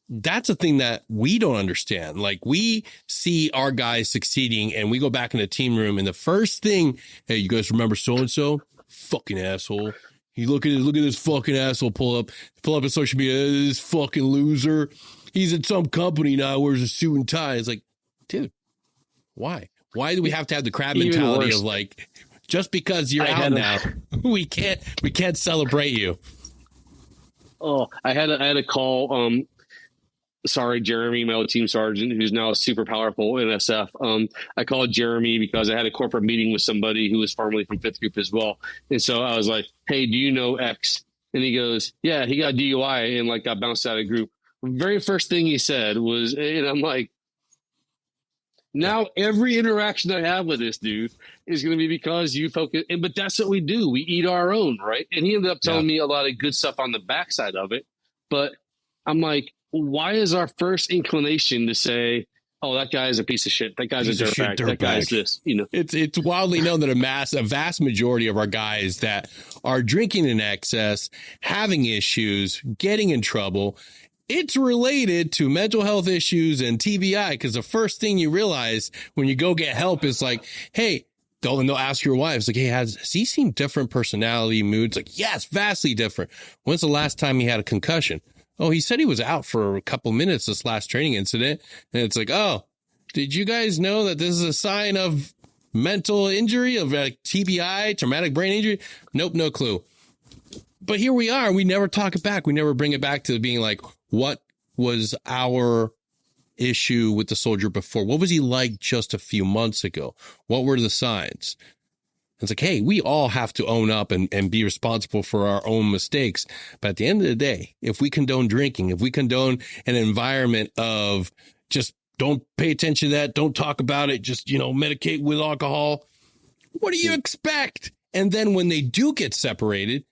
That's a thing that we don't understand. Like, we see our guys succeeding and we go back in the team room and the first thing, hey, you guys remember so-and-so? Fucking asshole. You look at this fucking asshole pull up on social media, this fucking loser. He's at some company now, wears a suit and tie. It's like, dude, why? Why do we have to have the crab mentality of like, just because you're out now, we can't celebrate you. Oh, I had a call, sorry, Jeremy, my old team sergeant, who's now super powerful in SF. I called Jeremy because I had a corporate meeting with somebody who was formerly from 5th Group as well. And so I was like, hey, do you know X? And he goes, yeah, he got DUI and like got bounced out of group. Very first thing he said was, and I'm like, now every interaction I have with this dude is going to be because you focus. But that's what we do. We eat our own, right? And he ended up telling me a lot of good stuff on the backside of it. But I'm like, why is our first inclination to say, oh, that guy is a piece of shit. That guy's a dirtbag. That guy's this, It's wildly known that a vast majority of our guys that are drinking in excess, having issues, getting in trouble, it's related to mental health issues and TBI, because the first thing you realize when you go get help is like, hey, they'll ask your wife, it's like, hey, has he seen different personality, moods? Like, yes, vastly different. When's the last time he had a concussion? Oh, he said he was out for a couple minutes this last training incident. And it's like, oh, did you guys know that this is a sign of mental injury, of like TBI, traumatic brain injury? Nope, no clue. But here we are. We never talk it back. We never bring it back to being like, what was our issue with the soldier before? What was he like just a few months ago? What were the signs? It's like, hey, we all have to own up and be responsible for our own mistakes. But at the end of the day, if we condone drinking, if we condone an environment of just don't pay attention to that, don't talk about it, just, medicate with alcohol, what do you expect? And then when they do get separated,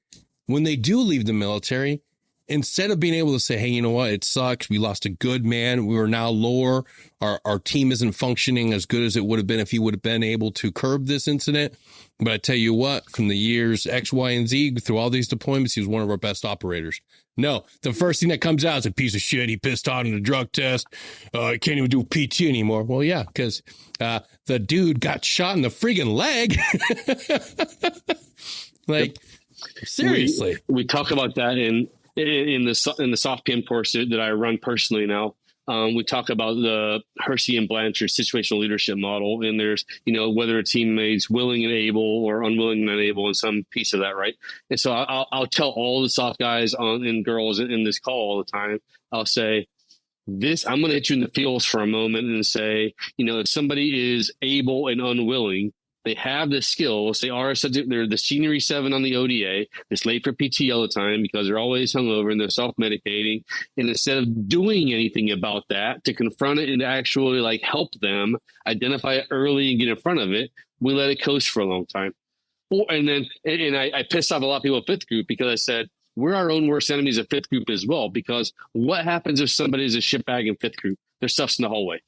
when they do leave the military, instead of being able to say, hey, you know what, it sucks, we lost a good man, we are now lower, our team isn't functioning as good as it would have been if he would have been able to curb this incident. But I tell you what, from the years X, Y, and Z, through all these deployments, he was one of our best operators. No, the first thing that comes out is a piece of shit. He pissed out in a drug test. He can't even do PT anymore. Well, yeah, because the dude got shot in the friggin' leg. Like, seriously. We talk about that in the soft PM course that I run personally now. We talk about the Hersey and Blanchard situational leadership model, and there's, whether a teammate's willing and able or unwilling and unable in some piece of that, right? And so I'll tell all the soft guys and girls in this call all the time, I'll say, I'm going to hit you in the feels for a moment and say, if somebody is able and unwilling, they have the skills. They are they're the senior E7 on the ODA. It's late for PT all the time because they're always hungover and they're self-medicating. And instead of doing anything about that to confront it and to actually help them identify it early and get in front of it, we let it coast for a long time. And I pissed off a lot of people at fifth group because I said, we're our own worst enemies at fifth group as well, because what happens if somebody's a shitbag in fifth group? Their stuff's in the hallway.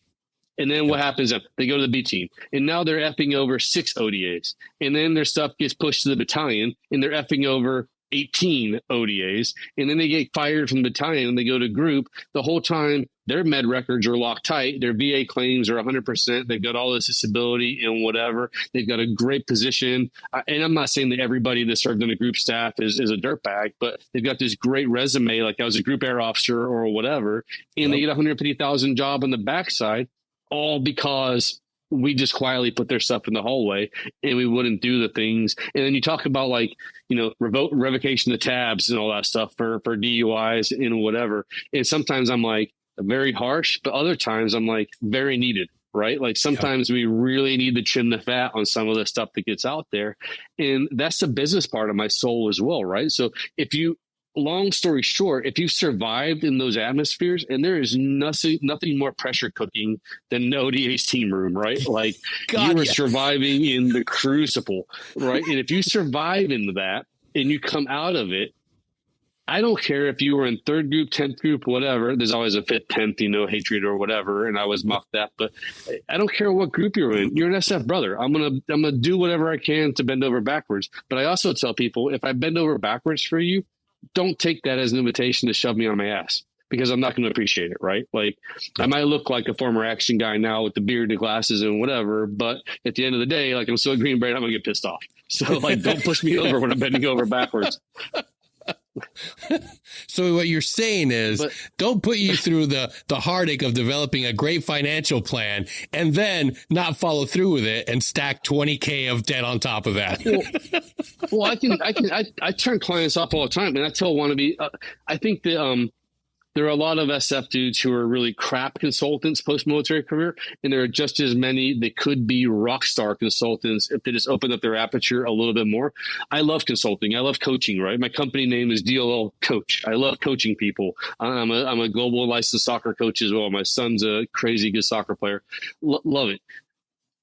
And then what happens if they go to the B team and now they're effing over 6 ODAs, and then their stuff gets pushed to the battalion and they're effing over 18 ODAs, and then they get fired from the battalion and they go to group. The whole time their med records are locked tight. Their VA claims are 100%. They've got all this disability and whatever. They've got a great position. And I'm not saying that everybody that served in the group staff is a dirtbag, but they've got this great resume, like I was a group air officer or whatever, and they get a $150,000 job on the backside, all because we just quietly put their stuff in the hallway and we wouldn't do the things. And then you talk about revocation of tabs and all that stuff for DUIs and whatever. And sometimes I'm very harsh, but other times I'm very needed, right? Sometimes we really need to trim the fat on some of the stuff that gets out there. And that's the business part of my soul as well, right? So long story short, if you've survived in those atmospheres, and there is nothing more pressure cooking than the ODA's team room, right? You are surviving in the crucible, right? And if you survive into that and you come out of it, I don't care if you were in third group, 10th group, whatever. There's always a fifth, 10th, hatred or whatever. And I was mocked that, but I don't care what group you're in. You're an SF brother. I'm going to do whatever I can to bend over backwards. But I also tell people, if I bend over backwards for you, don't take that as an invitation to shove me on my ass, because I'm not going to appreciate it, right? I might look like a former action guy now with the beard, the glasses, and whatever, but at the end of the day, I'm still a Green Beret, I'm going to get pissed off. So, don't push me over when I'm bending over backwards. So what you're saying is, don't put you through the heartache of developing a great financial plan and then not follow through with it and stack 20K of debt on top of that. Well, I turn clients off all the time, and I tell wannabe. I think that there are a lot of SF dudes who are really crap consultants post-military career, and there are just as many that could be rock star consultants if they just open up their aperture a little bit more. I love consulting. I love coaching, right? My company name is DOL Coach. I love coaching people. I'm a global licensed soccer coach as well. My son's a crazy good soccer player. Love it.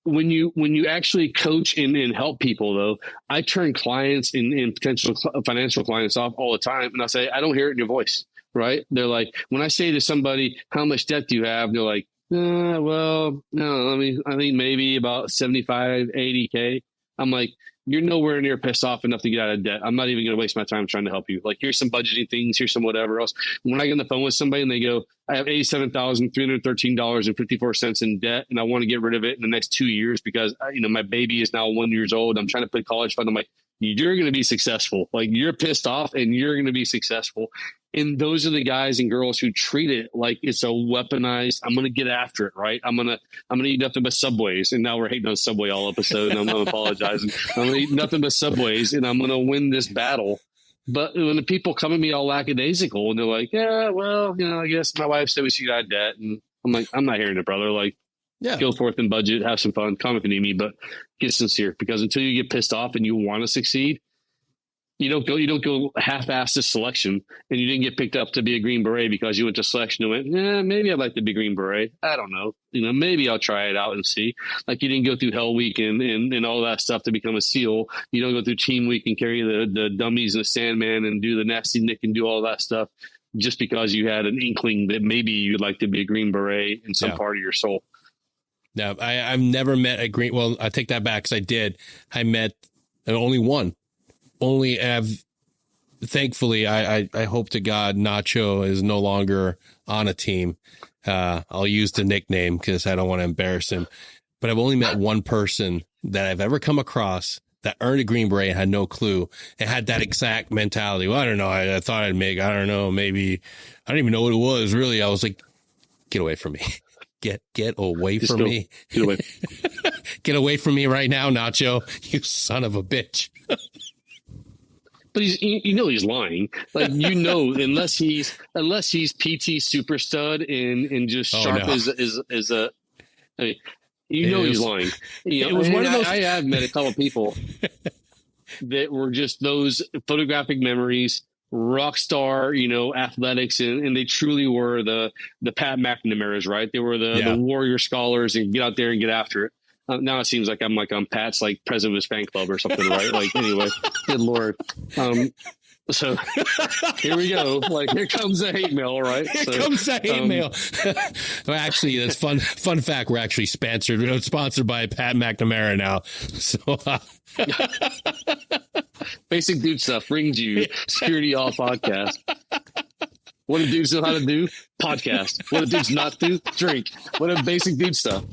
When you actually coach and help people, though, I turn clients and potential financial clients off all the time, and I say, I don't hear it in your voice. Right? They're like, when I say to somebody, how much debt do you have? They're like, well, no, I think maybe about 75, 80K. I'm like, you're nowhere near pissed off enough to get out of debt. I'm not even going to waste my time trying to help you. Like, here's some budgeting things. Here's some whatever else. When I get on the phone with somebody and they go, I have $87,313.54 in debt, and I want to get rid of it in the next 2 years because, my baby is now 1 year old. I'm trying to put college fund. I'm like, you're going to be successful. Like, you're pissed off and you're going to be successful. And those are the guys and girls who treat it like it's a weaponized, I'm going to get after it, right? I'm going to eat nothing but Subways. And now we're hating on Subway all episode, and I'm apologizing. I'm going to eat nothing but Subways, and I'm going to win this battle. But when the people come at me all lackadaisical, and they're like, yeah, well, I guess my wife said we should get out of debt. And I'm like, I'm not hearing it, brother. Like, go forth and budget, have some fun, come if you need me, but get sincere, because until you get pissed off and you want to succeed, you don't go half-assed to selection, and you didn't get picked up to be a Green Beret because you went to selection and went, maybe I'd like to be Green Beret. I don't know. Maybe I'll try it out and see. Like, you didn't go through Hell Week and all that stuff to become a SEAL. You don't go through Team Week and carry the dummies and the Sandman and do the Nasty Nick and do all that stuff just because you had an inkling that maybe you'd like to be a Green Beret in some part of your soul. No, I've never met a Green. Well, I take that back because I did. I met only one. Thankfully, I hope to God Nacho is no longer on a team. I'll use the nickname because I don't want to embarrass him. But I've only met one person that I've ever come across that earned a Green Beret and had no clue and had that exact mentality. Well, I don't know. I thought I'd make, I don't know, maybe, I don't even know what it was. Really, I was like, get away from me. Get away from me. Get away. Get away from me right now, Nacho. You son of a bitch. But he's lying. Like, unless he's PT super stud and just sharp as a. I mean, he's lying. It was one of those. I have met a couple of people that were just those photographic memories, rock star, athletics, and they truly were the Pat McNamara's, right? They were the warrior scholars and get out there and get after it. Now it seems like I'm Pat's like president of his fan club or something, right? Like, anyway, good Lord. So here we go. Like, here comes the hate mail, right? Here comes the hate mail. Well, actually, that's fun fact. We're actually sponsored by Pat McNamara now. So Basic Dude Stuff brings you Security All Podcast. What do dudes know how to do? Podcast. What do dudes not do? Drink. What a Basic Dude Stuff.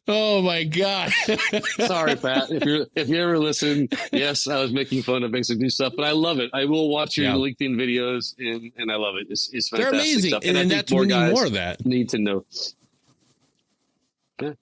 Oh my God. Sorry, Pat. If you ever listen, yes, I was making fun of Basic Dude Stuff, but I love it. I will watch your LinkedIn videos and I love it. It's fantastic. They're amazing. Stuff. And that's more guys more of that. Need to know. Yeah.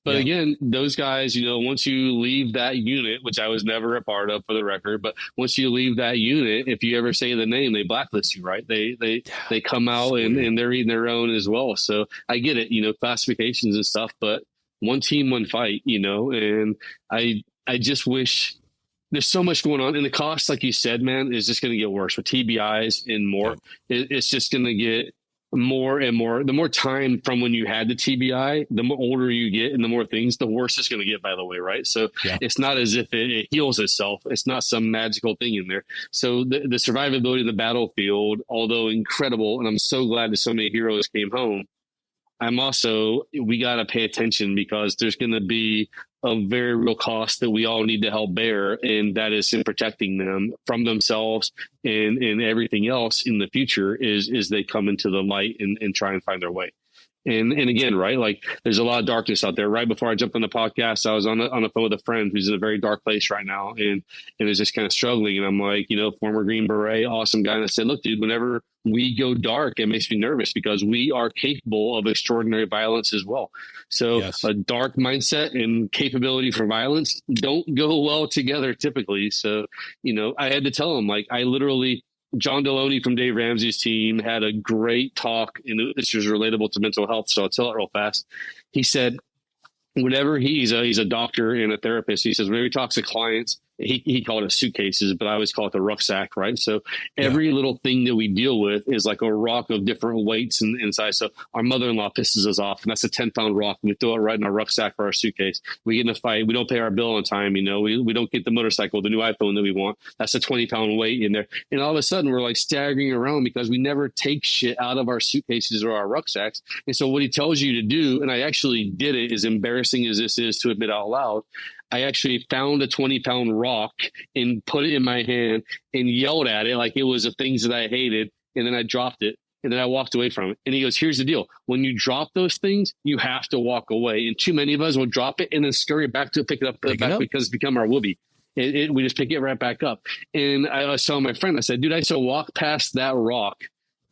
But again, those guys, once you leave that unit, which I was never a part of for the record, but once you leave that unit, if you ever say the name, they blacklist you, right? They come out and they're eating their own as well. So I get it, classifications and stuff, but one team, one fight, and I just wish there's so much going on, and the cost, like you said, man, is just going to get worse with TBIs and more. It's just going to get more and more. The more time from when you had the TBI, the more older you get and the more things, the worse it's going to get, by the way. Right. So it's not as if it heals itself. It's not some magical thing in there. So the survivability of the battlefield, although incredible, and I'm so glad that so many heroes came home, we got to pay attention because there's going to be a very real cost that we all need to help bear. And that is in protecting them from themselves and everything else in the future is they come into the light and try and find their way. And again, right, like there's a lot of darkness out there. Right before I jumped on the podcast, I was on the phone with a friend who's in a very dark place right now and is just kind of struggling. And I'm like, former Green Beret, awesome guy. And I said, look, dude, whenever we go dark, it makes me nervous because we are capable of extraordinary violence as well. So a dark mindset and capability for violence don't go well together typically. So, I had to tell him, like, I literally, John Deloney from Dave Ramsey's team had a great talk, and this was relatable to mental health, so I'll tell it real fast. He said, whenever he's a doctor and a therapist, he says, whenever he talks to clients, he called it suitcases, but I always call it the rucksack, right? So every little thing that we deal with is like a rock of different weights and size. So our mother-in-law pisses us off, and that's a 10-pound rock. And we throw it right in our rucksack or our suitcase. We get in a fight. We don't pay our bill on time. You know, we don't get the motorcycle, the new iPhone that we want. That's a 20-pound weight in there. And all of a sudden we're like staggering around because we never take shit out of our suitcases or our rucksacks. And so what he tells you to do, and I actually did it, as embarrassing as this is to admit out loud, I actually found a 20-pound rock and put it in my hand and yelled at it like it was the things that I hated. And then I dropped it and then I walked away from it. And he goes, here's the deal. When you drop those things, you have to walk away. And too many of us will drop it and then scurry back to pick it up because it's become our whoopee. We just pick it right back up. And I was telling my friend, I said, dude, I used to walk past that rock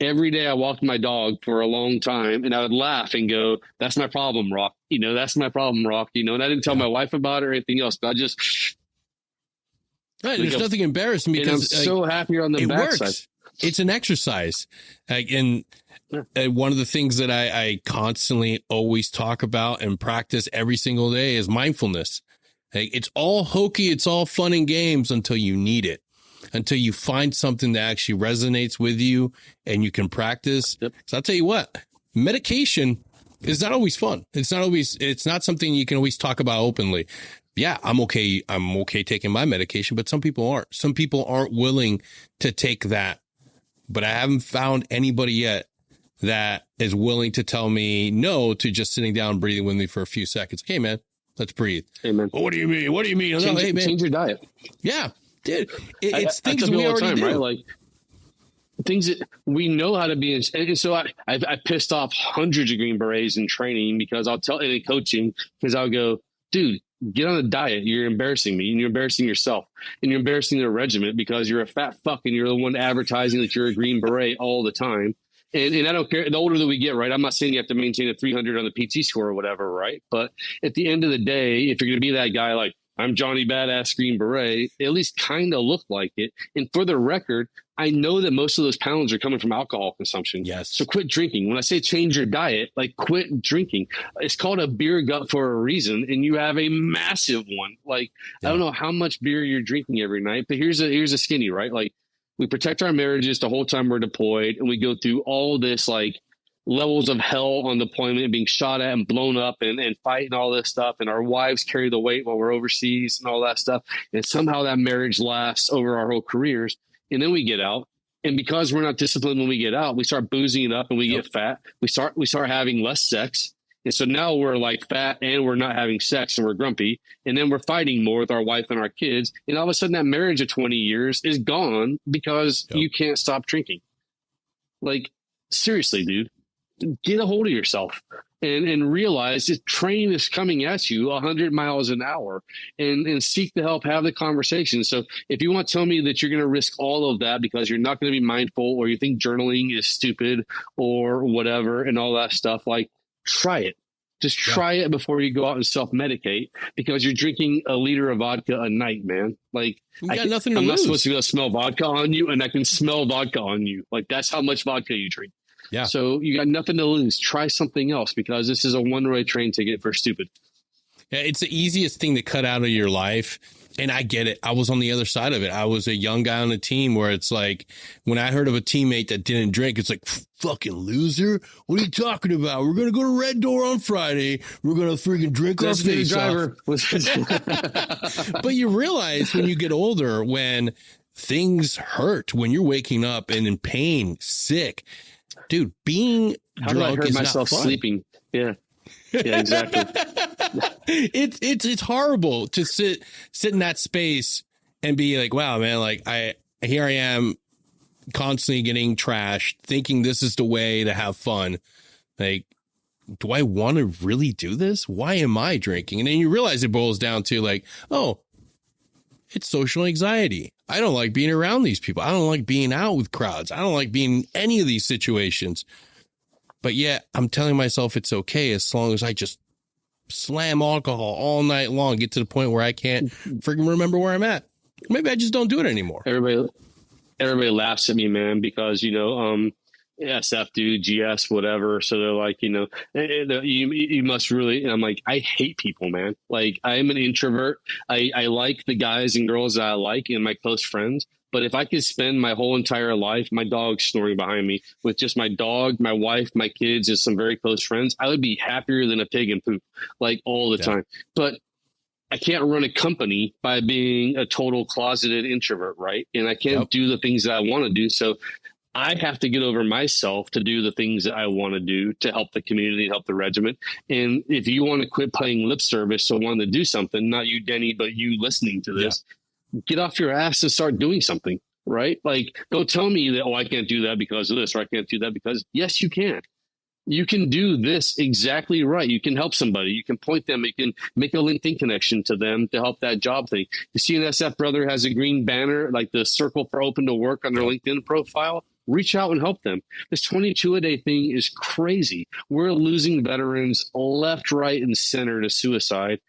every day. I walked my dog for a long time and I would laugh and go, that's my problem, rock. You know, that's my problem, rock. You know, and I didn't tell my wife about it or anything else, but I just. Right, there's nothing embarrassing because I'm so happy on the backside. It's an exercise. And one of the things that I constantly always talk about and practice every single day is mindfulness. It's all hokey. It's all fun and games until you need it. Until you find something that actually resonates with you and you can practice. Yep. So I'll tell you what, medication is not always fun. It's not something you can always talk about openly. Yeah, I'm okay. I'm okay taking my medication, but some people aren't. Some people aren't willing to take that. But I haven't found anybody yet that is willing to tell me no to just sitting down and breathing with me for a few seconds. Hey, man, let's breathe. Hey, man. What do you mean? What do you mean? Change, hey, man. Change your diet. Yeah. Dude, it's things we already do. Right? Like things that we know how to be. And so I pissed off hundreds of Green Berets in training because I'll tell in coaching because I'll go, dude, get on a diet. You're embarrassing me and you're embarrassing yourself and you're embarrassing the regiment because you're a fat fuck and you're the one advertising that you're a Green Beret all the time. And I don't care. The older that we get, right? I'm not saying you have to maintain a 300 on the PT score or whatever, right? But at the end of the day, if you're going to be that guy like, I'm Johnny Badass Green Beret, they at least kind of look like it. And for the record, I know that most of those pounds are coming from alcohol consumption. Yes. So quit drinking. When I say change your diet, like quit drinking. It's called a beer gut for a reason. And you have a massive one. Like, I don't know how much beer you're drinking every night, but here's a skinny, right? Like we protect our marriages the whole time we're deployed. And we go through all this, like, levels of hell on deployment, being shot at and blown up and fighting all this stuff. And our wives carry the weight while we're overseas and all that stuff. And somehow that marriage lasts over our whole careers. And then we get out. And because we're not disciplined when we get out, we start boozing it up and we get fat. We start having less sex. And so now we're like fat and we're not having sex and we're grumpy. And then we're fighting more with our wife and our kids. And all of a sudden that marriage of 20 years is gone because you can't stop drinking. Like, seriously, dude. Get a hold of yourself and realize that train is coming at you 100 miles an hour and seek the help, have the conversation. So if you want to tell me that you're going to risk all of that because you're not going to be mindful or you think journaling is stupid or whatever and all that stuff, like try it. Just try it before you go out and self-medicate because you're drinking a liter of vodka a night, man. Like you got nothing to I'm lose. not supposed to be able to smell vodka on you and I can smell vodka on you. Like that's how much vodka you drink. Yeah. So you got nothing to lose. Try something else because this is a one-way train ticket for stupid. Yeah, it's the easiest thing to cut out of your life. And I get it. I was on the other side of it. I was a young guy on a team where it's like when I heard of a teammate that didn't drink, it's like, fucking loser. What are you talking about? We're going to go to Red Door on Friday. We're going to freaking drink our face off. But you realize when you get older, when things hurt, when you're waking up and in pain, sick, dude, being drunk is not fun. Sleeping. Yeah. Yeah, exactly. It's horrible to sit in that space and be like, wow, man, like here I am constantly getting trashed, thinking this is the way to have fun. Like, do I want to really do this? Why am I drinking? And then you realize it boils down to like, oh, it's social anxiety. I don't like being around these people. I don't like being out with crowds. I don't like being in any of these situations. But yet I'm telling myself it's okay as long as I just slam alcohol all night long, get to the point where I can't freaking remember where I'm at. Maybe I just don't do it anymore. Everybody laughs at me, man, because, SF dude, GS, whatever. So they're like, you must really, and I'm like, I hate people, man. Like I'm an introvert. I like the guys and girls that I like and my close friends. But if I could spend my whole entire life, my dog snoring behind me with just my dog, my wife, my kids, and some very close friends, I would be happier than a pig in poop, like all the time. But I can't run a company by being a total closeted introvert, right? And I can't do the things that I want to do. So I have to get over myself to do the things that I want to do to help the community, help the regiment. And if you want to quit playing lip service to wanting to do something, not you, Denny, but you listening to this, get off your ass and start doing something, right? Like, go tell me that, I can't do that because of this, or I can't do that because, yes, you can. You can do this exactly right. You can help somebody. You can point them. You can make a LinkedIn connection to them to help that job thing. The CNSF brother has a green banner, like the circle for open to work on their LinkedIn profile. Reach out and help them. This 22 a day thing is crazy. We're losing veterans left, right, and center to suicide.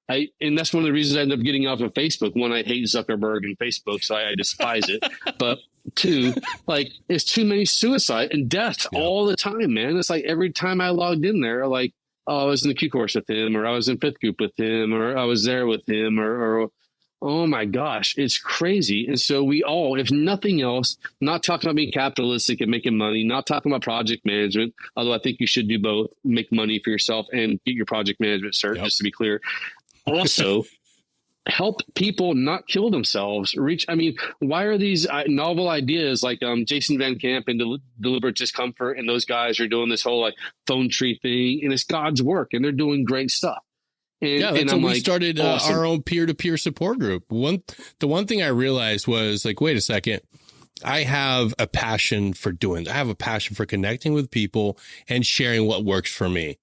And that's one of the reasons I ended up getting off of Facebook. One, I hate Zuckerberg and Facebook, so I despise it. But two, like, it's too many suicide and death all the time, man. It's like every time I logged in there, like, I was in the Q course with him, or I was in fifth group with him, or I was there with him, or oh my gosh, it's crazy. And so we all, if nothing else, not talking about being capitalistic and making money, not talking about project management, although I think you should do both, make money for yourself and get your project management cert, just to be clear. Also, help people not kill themselves. Why are these novel ideas like Jason Van Camp and Deliberate Discomfort and those guys are doing this whole like phone tree thing, and it's God's work, and they're doing great stuff. That's when we started our own peer-to-peer support group. The one thing I realized was like, wait a second, I have a passion for doing. I have a passion for connecting with people and sharing what works for me.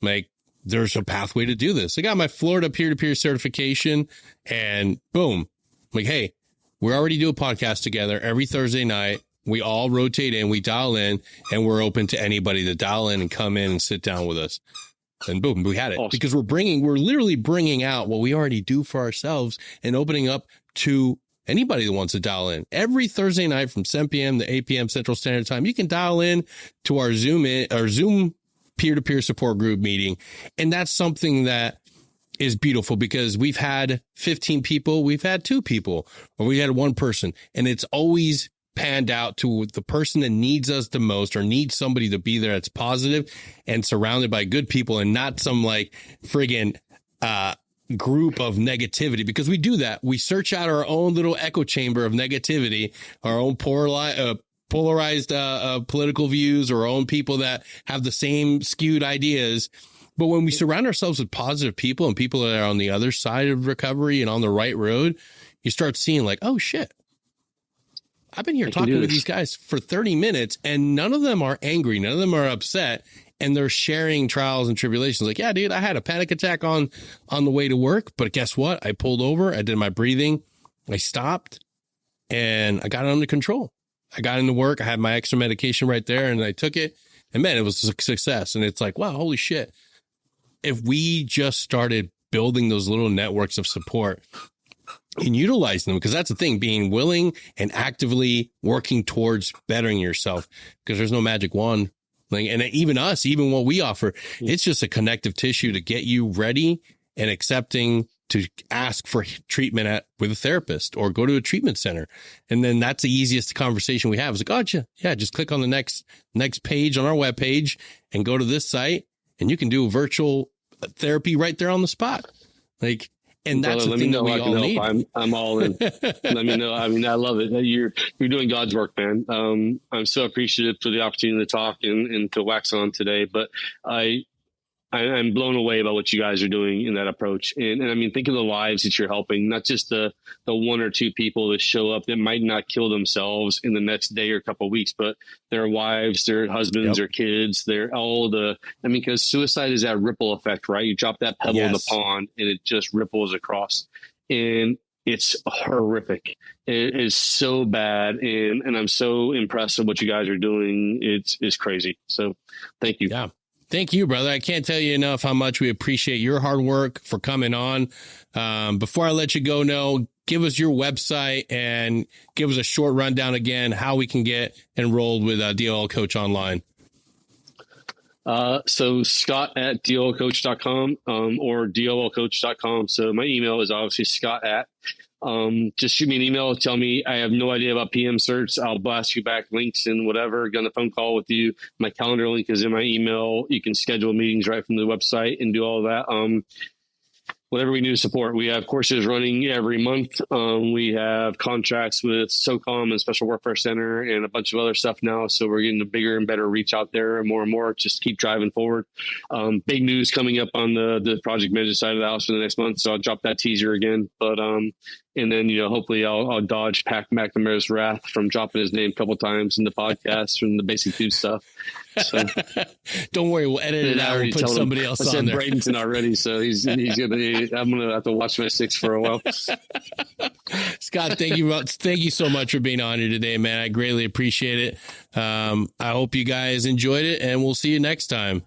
Like, there's a pathway to do this. I got my Florida peer-to-peer certification and boom, like, hey, we already do a podcast together every Thursday night. We all rotate in, we dial in, and we're open to anybody to dial in and come in and sit down with us. And boom, we had it. Awesome. Because we're literally bringing out what we already do for ourselves and opening up to anybody that wants to dial in. Every Thursday night from 7 p.m. to 8 p.m. Central Standard Time, you can dial in to our Zoom peer-to-peer support group meeting. And that's something that is beautiful because we've had 15 people, we've had 2 people, or we had 1 person, and it's always panned out to the person that needs us the most or needs somebody to be there that's positive and surrounded by good people and not some like friggin' group of negativity, because we do that. We search out our own little echo chamber of negativity, our own polarized political views, or our own people that have the same skewed ideas. But when we surround ourselves with positive people and people that are on the other side of recovery and on the right road, you start seeing like, oh shit, I've been here talking with these guys for 30 minutes and none of them are angry. None of them are upset. And they're sharing trials and tribulations. Like, yeah, dude, I had a panic attack on the way to work, but guess what? I pulled over. I did my breathing. I stopped and I got it under control. I got into work. I had my extra medication right there and I took it, and man, it was a success. And it's like, wow, holy shit. If we just started building those little networks of support and utilizing them, because that's the thing, being willing and actively working towards bettering yourself, because there's no magic wand. Like, and even us, even what we offer, it's just a connective tissue to get you ready and accepting to ask for treatment with a therapist or go to a treatment center. And then that's the easiest conversation we have. It's like, gotcha. Yeah. Just click on the next page on our webpage and go to this site and you can do virtual therapy right there on the spot. Like, and that's the thing that we all need. I'm all in. Let me know. I mean, I love it. You're doing God's work, man. I'm so appreciative for the opportunity to talk and to wax on today, but I'm blown away by what you guys are doing in that approach. And I mean, think of the lives that you're helping, not just the 1 or 2 people that show up that might not kill themselves in the next day or couple of weeks, but their wives, their husbands, their kids, because suicide is that ripple effect, right? You drop that pebble in the pond and it just ripples across, and it's horrific. It is so bad. And I'm so impressed with what you guys are doing. It's crazy. So thank you. Yeah. Thank you, brother. I can't tell you enough how much we appreciate your hard work for coming on. Before I let you go, no, give us your website and give us a short rundown again, how we can get enrolled with DOL Coach Online. So Scott at dolcoach.com, or dolcoach.com. So my email is obviously Scott at, just shoot me an email. Tell me I have no idea about PM certs. I'll blast you back links and whatever. Get on the phone call with you. My calendar link is in my email. You can schedule meetings right from the website and do all of that. Whatever we need to support. We have courses running every month. We have contracts with SOCOM and Special Warfare Center and a bunch of other stuff now. So we're getting a bigger and better reach out there and more. Just keep driving forward. Big news coming up on the project management side of the house for the next month. So I'll drop that teaser again. But and then, hopefully I'll dodge Pat McNamara's wrath from dropping his name a couple times in the podcast from the Basic Dude stuff. So don't worry, we'll edit it out and put somebody else on there. Bradenton already, so I'm gonna have to watch my six for a while. Scott, thank you so much for being on here today, man. I greatly appreciate it. I hope you guys enjoyed it, and we'll see you next time.